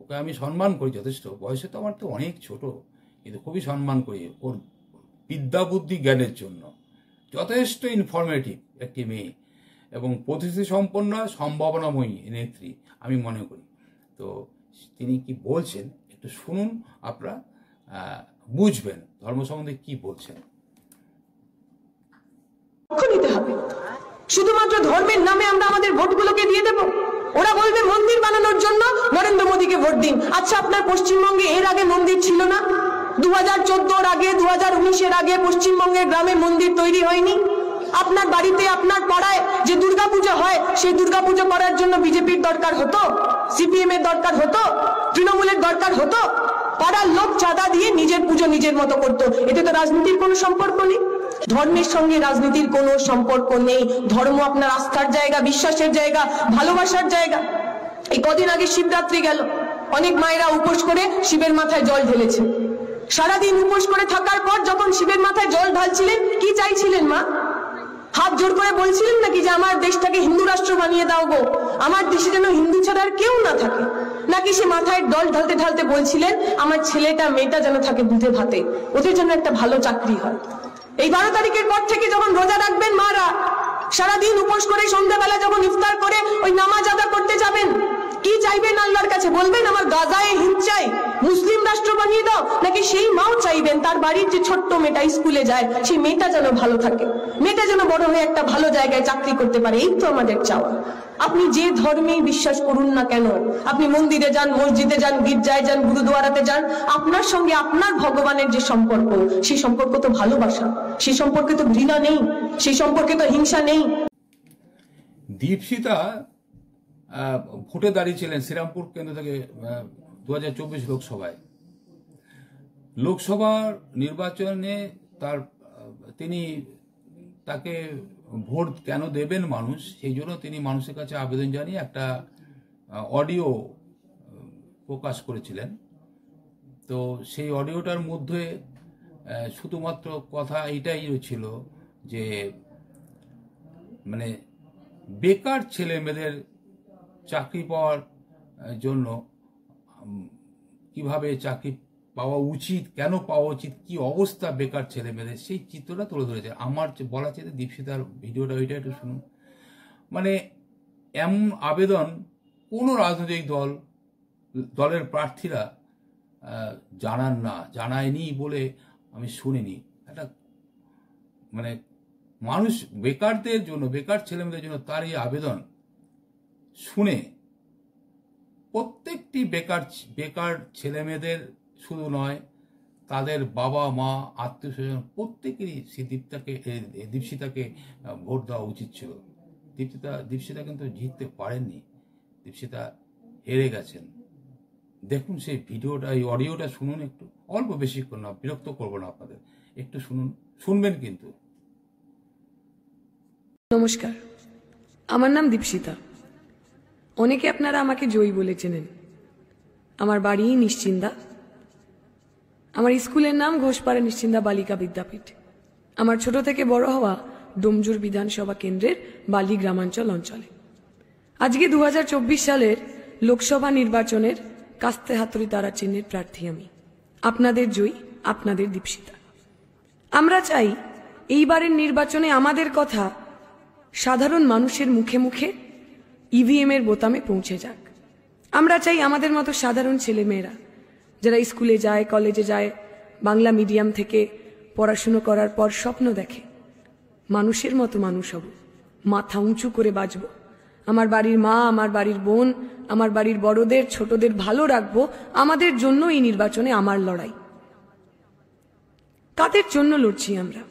ওকে আমি সম্মান করি যথেষ্ট। বয়সে তো আমার তো অনেক ছোট, কিন্তু খুবই সম্মান করি ওর বিদ্যা বুদ্ধি জ্ঞানের জন্য। যথেষ্ট ইনফরমেটিভ একটি মেয়ে এবং প্রতিশ্রুতি সম্পন্ন সম্ভাবনাময়ী নেত্রী আমি মনে করি। তো তিনি কি বলছেন একটু শুনুন, আপনারা বুঝবেন ধর্ম সম্বন্ধে কি বলছেন। নিতে হবে, শুধুমাত্র ধর্মের নামে আমরা আমাদের ভোটগুলোকে দিয়ে দেব। ওরা বলবে মন্দির বানানোর জন্য নরেন্দ্র মোদীকে ভোট দিন। আচ্ছা, আপনার পশ্চিমবঙ্গে এর আগে মন্দির ছিল না? 2014-র আগে, 2019-এর আগে পশ্চিমবঙ্গের গ্রামে মন্দির তৈরি হয়নি? আপনার বাড়িতে, আপনার পাড়ায় যে দুর্গাপূজা হয়, সেই দুর্গাপূজা করার জন্য বিজেপির দরকার হতো, সিপিএম এর দরকার হতো, তৃণমূলের দরকার হতো? পাড়ার লোক চাঁদা দিয়ে নিজের পুজো নিজের মতো করতো। এতে তো রাজনীতির কোনো সম্পর্ক নেই। ধর্মের সঙ্গে রাজনীতির কোনো সম্পর্ক নেই। ধর্ম আপনার আস্থার জায়গা, বিশ্বাসের জায়গা, ভালোবাসার জায়গা। এই কদিন আগে শিবরাত্রি গেল, অনেক মায়েরা উপোস করে শিবের মাথায় জল ঢেলেছে। সারাদিন উপোস করে থাকার পর যখন শিবের মাথায় জল ঢালছিলেন, কি চাইছিলেন মা? হাত জোর করে বলছিলেন নাকি যে আমার দেশটাকে হিন্দু রাষ্ট্র বানিয়ে দাও গো, আমার দেশে যেন হিন্দু ছাড়া আর কেউ না থাকে? নাকি সে মাথায় জল ঢালতে ঢালতে বলছিলেন আমার ছেলেটা মেয়েটা যেন থাকে দুধে ভাতে, ওদের জন্য একটা ভালো চাকরি হয়? এই 12 তারিখের পর থেকে যখন রোজা রাখবেন মারা, সারাদিন উপোস করে সন্ধ্যাবেলা যখন ইফতার করে ওই নামাজ আদা করতে যাবেন, কি চাইবেন আল্লাহর কাছে? বলবেন আমার গাজায় হিন্দ চাই, মুসলিম রাষ্ট্র বানিয়ে দাও? নাকি সেই মাও চাইবেন তার বাড়ির যে ছোট্ট মেয়েটা স্কুলে যায়, সেই মেয়েটা যেন ভালো থাকে, মেয়েটা যেন বড় হয়ে একটা ভালো জায়গায় চাকরি করতে পারে? এই তো আমাদের চাওয়া। আপনি যে ধর্মেই বিশ্বাস করুন না কেন, আপনি মন্দিরে যান, মসজিদে যান, গির্জায় যান, গুরুদুয়ারাতে যান, আপনার সঙ্গে আপনার ভগবানের যে সম্পর্ক, সেই সম্পর্ক তো ভালোবাসা, সেই সম্পর্কে তো ঘৃণা নেই, সেই সম্পর্কে তো হিংসা নেই। দীপশিতা ভোটে দাঁড়িয়েছিলেন শ্রীরামপুর কেন্দ্র থেকে 2024 লোকসভায়। লোকসভার নির্বাচনে তাকে ভোট কেন দেবেন মানুষ, সেই জন্য তিনি মানুষের কাছে আবেদন জানিয়ে একটা অডিও প্রকাশ করেছিলেন। তো সেই অডিওটার মধ্যে শুধুমাত্র কথা এইটাই ছিল যে মানে বেকার ছেলে মেয়েদের চাকরি পাওয়ার জন্য কিভাবে চাকরি পাওয়া উচিত, কেন পাওয়া উচিত, কি অবস্থা বেকার ছেলে মেয়েদের, সেই চিত্রটা তুলে ধরেছে। আমার বলা চাইতে দীপশিতার ভিডিওটা ওইটা একটু শুনুন। মানে এমন আবেদন কোনো রাজনৈতিক দল দলের প্রার্থীরা জানান না, জানায়নি বলে আমি শুনিনি। একটা মানে মানুষ বেকারদের জন্য, বেকার ছেলেমেয়েদের জন্য তার এই আবেদন শুনে প্রত্যেকটি বেকার ছেলেমেয়েদের শুধু নয়, তাদের বাবা মা আত্মীয় স্বজন প্রত্যেকেরই দীপশিতাকে ভোট দেওয়া উচিত ছিল। দীপশিতা কিন্তু জিততে পারেননি, দীপশিতা হেরে গেছেন। দেখুন সেই ভিডিওটা, এই অডিওটা শুনুন একটু, অল্প বেশিক্ষণ না, বিরক্ত করবো না আপনাদের, একটু শুনুন, শুনবেন কিন্তু। নমস্কার, আমার নাম দীপশিতা। অনেকে আপনারা আমাকে জয়ী বলে চেনেন। আমার বাড়ি নিশ্চিন্দা। আমার স্কুলের নাম ঘোষপাড়া নিশ্চিন্দা বালিকা বিদ্যাপীঠ। আমার ছোট থেকে বড় হওয়া ডোমজুর বিধানসভা কেন্দ্রের বালি গ্রামাঞ্চল অঞ্চলে। আজকে 2024 সালের লোকসভা নির্বাচনের কাস্তে হাতুড়ি তারা চিহ্নের প্রার্থী আমি, আপনাদের জয়ী, আপনাদের দীপশিতা। আমরা চাই এইবারের নির্বাচনে আমাদের কথা সাধারণ মানুষের মুখে মুখে ইভিএম এর বোতামে পৌঁছে যাক। আমরা চাই আমাদের মতো সাধারণ ছেলেমেয়েরা যারা স্কুলে যায়, কলেজে যায়, বাংলা মিডিয়াম থেকে পড়াশুনো করার পর স্বপ্ন দেখে মানুষের মতো মানুষ হব, মাথা উঁচু করে বাঁচব, আমার বাড়ির মা, আমার বাড়ির বোন, আমার বাড়ির বড়দের ছোটদের ভালো রাখবো, আমাদের জন্য এই নির্বাচনে আমার লড়াই। কাদের জন্য লড়ছি আমরা?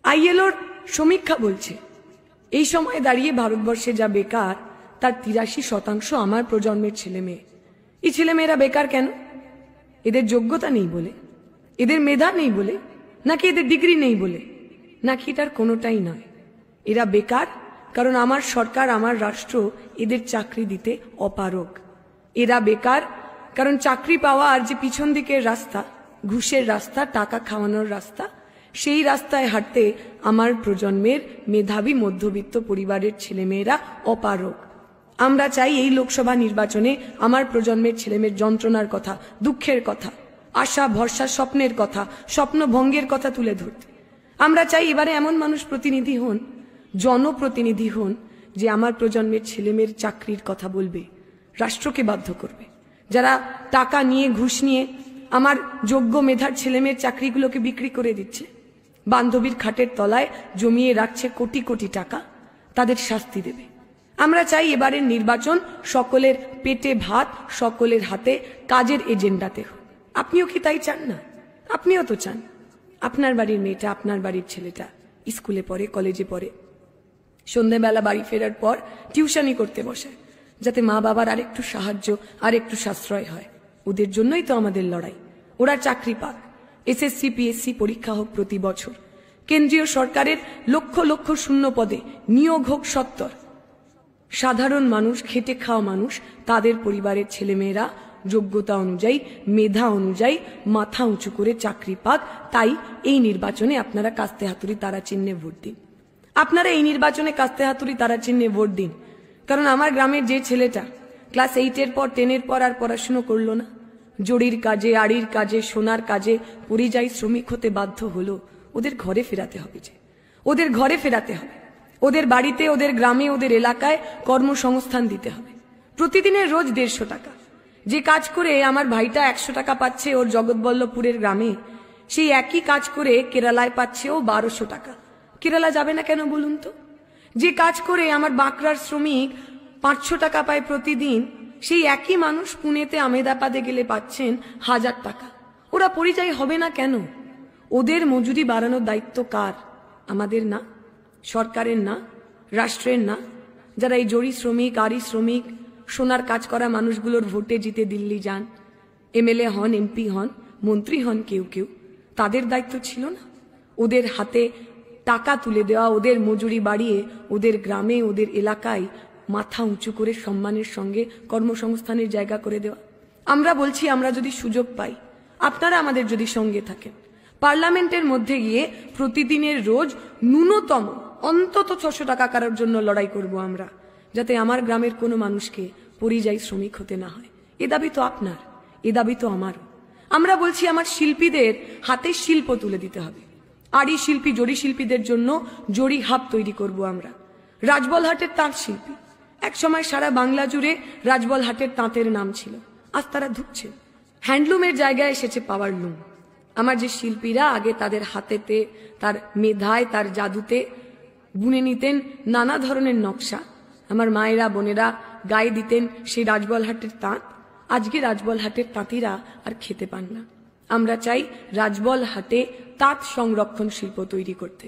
আইএলওর সমীক্ষা বলছে এই সময়ে দাঁড়িয়ে ভারতবর্ষে যা বেকার তার 83% আমার প্রজন্মের ছেলে মেয়ে। এই ছেলেমেয়েরা বেকার কেন? এদের যোগ্যতা নেই বলে, এদের মেধা নেই বলে, নাকি এদের ডিগ্রি নেই বলে, নাকি এটার কোনোটাই নয়? এরা বেকার কারণ আমার সরকার, আমার রাষ্ট্র এদের চাকরি দিতে অপারগ। এরা বেকার কারণ চাকরি পাওয়া আর যে পিছন দিকের রাস্তা, ঘুষের রাস্তা, টাকা খাওয়ানোর রাস্তা, সেই রাস্তায় হাঁটতে আমার প্রজন্মের মেধাবী মধ্যবিত্ত পরিবারের ছেলেমেয়েরা অপারগ। আমরা চাই এই লোকসভা নির্বাচনে আমার প্রজন্মের ছেলেমেয়ের যন্ত্রণার কথা, দুঃখের কথা, আশা ভরসা, স্বপ্নের কথা, স্বপ্ন ভঙ্গের কথা তুলে ধরতে। আমরা চাই এবারে এমন মানুষ প্রতিনিধি হন, জনপ্রতিনিধি হন, যে আমার প্রজন্মের ছেলেমেয়ের চাকরির কথা বলবে, রাষ্ট্রকে বাধ্য করবে। যারা টাকা নিয়ে, ঘুষ নিয়ে আমার যোগ্য মেধার ছেলেমেয়ের চাকরিগুলোকে বিক্রি করে দিচ্ছে, বান্ধবীর খাটের তলায় জমিয়ে রাখছে কোটি কোটি টাকা, তাদের শাস্তি দেবে। আমরা চাই এবারের নির্বাচন সকলের পেটে ভাত, সকলের হাতে কাজের এজেন্ডাতে হোক। আপনিও কি তাই চান না? আপনিও তো চান আপনার বাড়ির মেয়েটা, আপনার বাড়ির ছেলেটা স্কুলে পড়ে, কলেজে পড়ে, সন্ধ্যাবেলা বাড়ি ফেরার পর টিউশনি করতে বসে, যাতে মা বাবার আরেকটু সাহায্য, আরেকটু সাশ্রয় হয়। ওদের জন্যই তো আমাদের লড়াই। ওরা চাকরি পাক, এসএসসি পিএসসি পরীক্ষা হোক প্রতি বছর, কেন্দ্রীয় সরকারের লক্ষ লক্ষ শূন্য পদে নিয়োগ হোক 70। সাধারণ মানুষ, খেটে খাওয়া মানুষ, তাদের পরিবারের ছেলেমেয়েরা যোগ্যতা অনুযায়ী, মেধা অনুযায়ী মাথা উঁচু করে চাকরি পাক। তাই এই নির্বাচনে আপনারা কাস্তে হাতুড়ি তারা চিহ্নে ভোট দিন। আপনারা এই নির্বাচনে কাস্তে হাতুড়ি তারা চিহ্নে ভোট দিন, কারণ আমার গ্রামের যে ছেলেটা ক্লাস 8-এর পর 10-এর পর আর পড়াশুনো করলো না, জরির কাজে, আড়ির কাজে, সোনার কাজে পরিযায়ী শ্রমিক হতে বাধ্য হলো, ওদের ঘরে ফেরাতে হবে। যে ওদের ঘরে ফেরাতে হবে, ওদের বাড়িতে, ওদের গ্রামে, ওদের এলাকায় কর্মসংস্থান দিতে হবে। প্রতিদিনের রোজ 150 টাকা। যে কাজ করে আমার ভাইটা 100 টাকা পাচ্ছে ওর জগৎবল্লভপুরের গ্রামে, সেই একই কাজ করে কেরালায় পাচ্ছে ও 1200 টাকা। কেরালা যাবে না কেন বলুন তো? যে কাজ করে আমার বাঁকড়ার শ্রমিক 500 টাকা পায় প্রতিদিন, সেই একই মানুষ পুনেতে আমেদাবাদে গেলে পাচ্ছেন 1000 টাকা। ওরা পরিযায়ী হবে না কেন? ওদের মজুরি বাড়ানোর দায়িত্ব কার? আমাদের না? সরকারের না? রাষ্ট্রের না? যারা এই জরি শ্রমিক, আড়ি শ্রমিক, সোনার কাজ করা মানুষগুলোর ভোটে জিতে দিল্লি যান, এমএলএ হন, এমপি হন, মন্ত্রী হন কেউ কেউ, তাদের দায়িত্ব ছিল না ওদের হাতে টাকা তুলে দেওয়া, ওদের মজুরি বাড়িয়ে ওদের গ্রামে, ওদের এলাকায় মাথা উঁচু করে সম্মানের সঙ্গে কর্মসংস্থানের জায়গা করে দেওয়া? আমরা বলছি, আমরা যদি সুযোগ পাই, আপনারা আমাদের যদি সঙ্গে থাকেন, পার্লামেন্টের মধ্যে গিয়ে প্রতিদিনের রোজ ন্যূনতম অন্তত 600 টাকা কারোর জন্য লড়াই করব আমরা, যাতে আমার গ্রামের কোনো মানুষকে পরিযায়ী শ্রমিক হতে না হয়। এ দাবি তো আপনার, এ দাবি তো আমারও। আমরা বলছি আমার শিল্পীদের হাতে শিল্প তুলে দিতে হবে। আড়ি শিল্পী, জরি শিল্পীদের জন্য জরি হাব তৈরি করব আমরা। রাজবলহাটের তাঁত শিল্পী একসময় সারা বাংলা জুড়ে রাজবলহাটের তাঁতের নাম ছিল, আজ তারা ধুঁকছে। হ্যান্ডলুমের জায়গায় এসেছে পাওয়ার লুম। আমার যে শিল্পীরা আগে তাদের হাতেতে, তার মেধায়, তার জাদুতে বুনে নিতেন নানা ধরনের নকশা, আমার মায়েরা বোনেরা গায়ে দিতেন সেই রাজবলহাটের তাঁত, আজকে রাজবলহাটের তাঁতিরা আর খেতে পান না। আমরা চাই রাজবলহাটে তাঁত সংরক্ষণ শিল্প তৈরি করতে।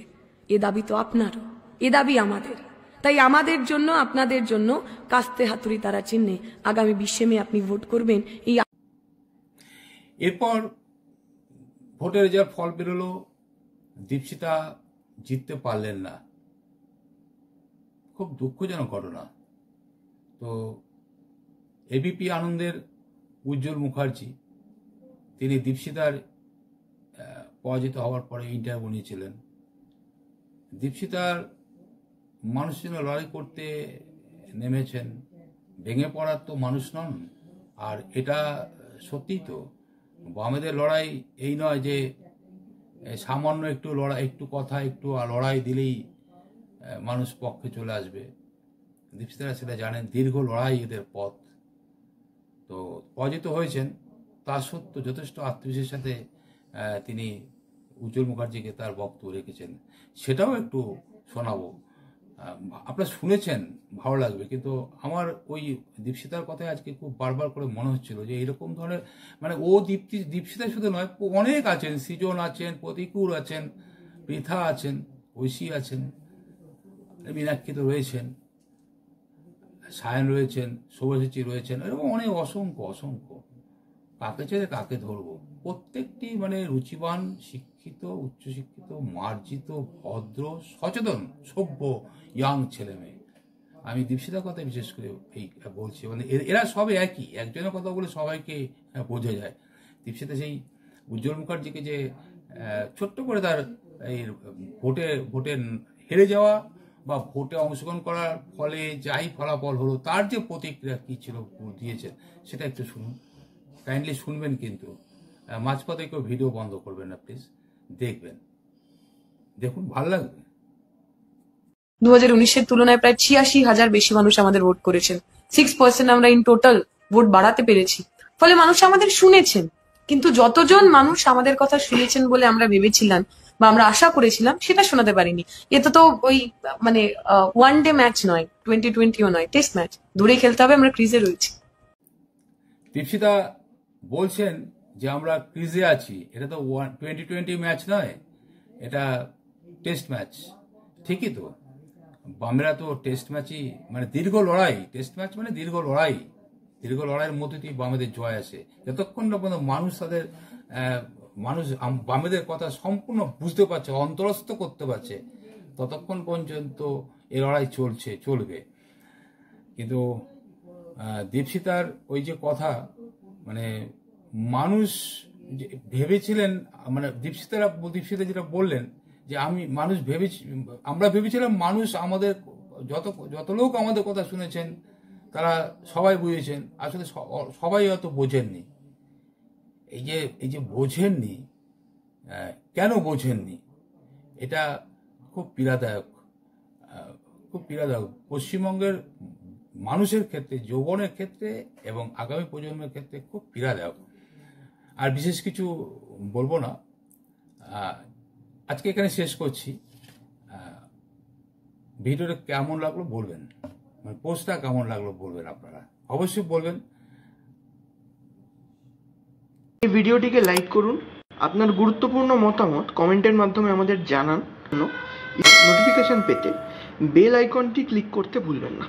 এ দাবি তো আপনারও, এ দাবি আমাদের। তাই আমাদের জন্য, আপনাদের জন্য কাস্তে হাতুড়ি তারা চিহ্নে আগামী 20 মে আপনি ভোট করবেন। এই এরপর ভোটের রেজাল্ট ফল বেরোলো, দীপশিতা জিততে পারলেন না। খুব দুঃখজনক ঘটনা। তো এবিপি আনন্দের উজ্জ্বল মুখার্জি, তিনি দীপশিতার পরাজিত হওয়ার পরে ইন্টারভিউ নিয়েছিলেন। দীপশিতার মানুষের জন্য লড়াই করতে নেমেছেন, ভেঙে পড়ার তো মানুষ নন। আর এটা সত্যিই তো বামেদের লড়াই এই নয় যে সামান্য একটু লড়াই, একটু কথা, একটু লড়াই দিলেই মানুষ পক্ষে চলে আসবে। দীপশিতারা সেটা জানেন, দীর্ঘ লড়াই এদের পথ। তো পরাজিত হয়েছেন, তা সত্ত্বেও যথেষ্ট আত্মবিশ্বাসের সাথে তিনি উজ্জ্বল মুখার্জিকে তার বক্তব্য রেখেছেন, সেটাও একটু শোনাবো। আপনারা শুনেছেন, ভালো লাগবে। কিন্তু আমার ওই দীপশিতার কথায় আজকে খুব বারবার করে মনে হচ্ছিল যে এরকম ধরনের, মানে ও দীপশিতা শুধু নয়, অনেক আছেন, সৃজন আছেন, প্রতিকূল আছেন, পৃথা আছেন, ঐশী আছেন, মীনাক্ষী তো রয়েছেন, সায়ন রয়েছেন, শুভশ্রী রয়েছেন, এরকম অনেক অসংখ্য অসংখ্য। কাকে ছেড়ে কাকে ধরবো? প্রত্যেকটি মানে রুচিবান, শিক্ষিত, উচ্চশিক্ষিত, মার্জিত, ভদ্র, সচেতন, সভ্য ইয়াং ছেলে মেয়ে। আমি দীপশিতার কথা বিশেষ করে এই বলছি, মানে এরা সবে একই, একজনের কথা বলে সবাইকে বোঝা যায়। দীপশিতা সেই উজ্জ্বল মুখার্জিকে যে ছোট্ট করে তার এই ভোটে হেরে যাওয়া বা ভোটে অংশগ্রহণ করার ফলে যাই ফলাফল হলো, তার যে প্রতিক্রিয়া কি ছিল দিয়েছেন, সেটা একটু শুনুন। কাইন্ডলি শুনবেন, কিন্তু মাঝপথে কেউ ভিডিও বন্ধ করবেন না প্লিজ, দেখবেন, দেখুন, ভালো লাগবে। 2019-এর তুলনায় প্রায় 86,000 বেশি মানুষ আমাদের ভোট করেছেন। 6% আমরা ইন টোটাল ভোট বাড়াতে পেরেছি। ফলে মানুষ আমাদের শুনেছেন, কিন্তু যতজন মানুষ আমাদের কথা শুনেছেন বলে আমরা ভেবেছিলাম বা আমরা আশা করেছিলাম, সেটা শোনাতে পারিনি। এটা তো ওই মানে ওয়ান ডে ম্যাচ নয়, 2020ও নয়, টেস্ট ম্যাচ, দূরে খেলতে হবে, আমরা ক্রিজে রয়েছি। দীপশিতা বলছেন যে আমরা ক্রিজে আছি, এটা তো 2020 ম্যাচ নয়, এটা টেস্ট ম্যাচ। ঠিকই তো, বামেরা তো টেস্ট ম্যাচই, মানে দীর্ঘ লড়াই, টেস্ট ম্যাচ মানে দীর্ঘ লড়াই, দীর্ঘ লড়াইয়ের মধ্যে দিয়ে বামেদের জয় আসে। যতক্ষণ না পর্যন্ত মানুষ বামেদের কথা সম্পূর্ণ বুঝতে পারছে, অন্তরস্থ করতে পারছে, ততক্ষণ পর্যন্ত এই লড়াই চলবে। কিন্তু দীপশিতার ওই যে কথা, মানে মানুষ ভেবেছিলেন, মানে দীপশিতা যেটা বললেন যে আমরা ভেবেছিলাম মানুষ আমাদের যত লোক আমাদের কথা শুনেছেন তারা সবাই বুঝেছেন, আসলে সবাই হয়তো বোঝেননি। এই যে বোঝেননি, কেন বোঝেননি, এটা খুব পীড়াদায়ক, খুব পীড়াদায়ক পশ্চিমবঙ্গের মানুষের ক্ষেত্রে, যৌবনের ক্ষেত্রে এবং আগামী প্রজন্মের ক্ষেত্রে খুব পীড়াদায়ক। আর বিশেষ কিছু বলবো না, আজকে এখানে শেষ করছি। ভিডিওটা কেমন লাগলো বলবেন, মানে পোস্টটা কেমন লাগলো বলবেন, আপনারা অবশ্যই বলবেন। এই ভিডিওটিকে লাইক করুন, আপনার গুরুত্বপূর্ণ মতামত কমেন্টের মাধ্যমে আমাদের জানান। নোটিফিকেশন পেতে বেল আইকনটি ক্লিক করতে ভুলবেন না।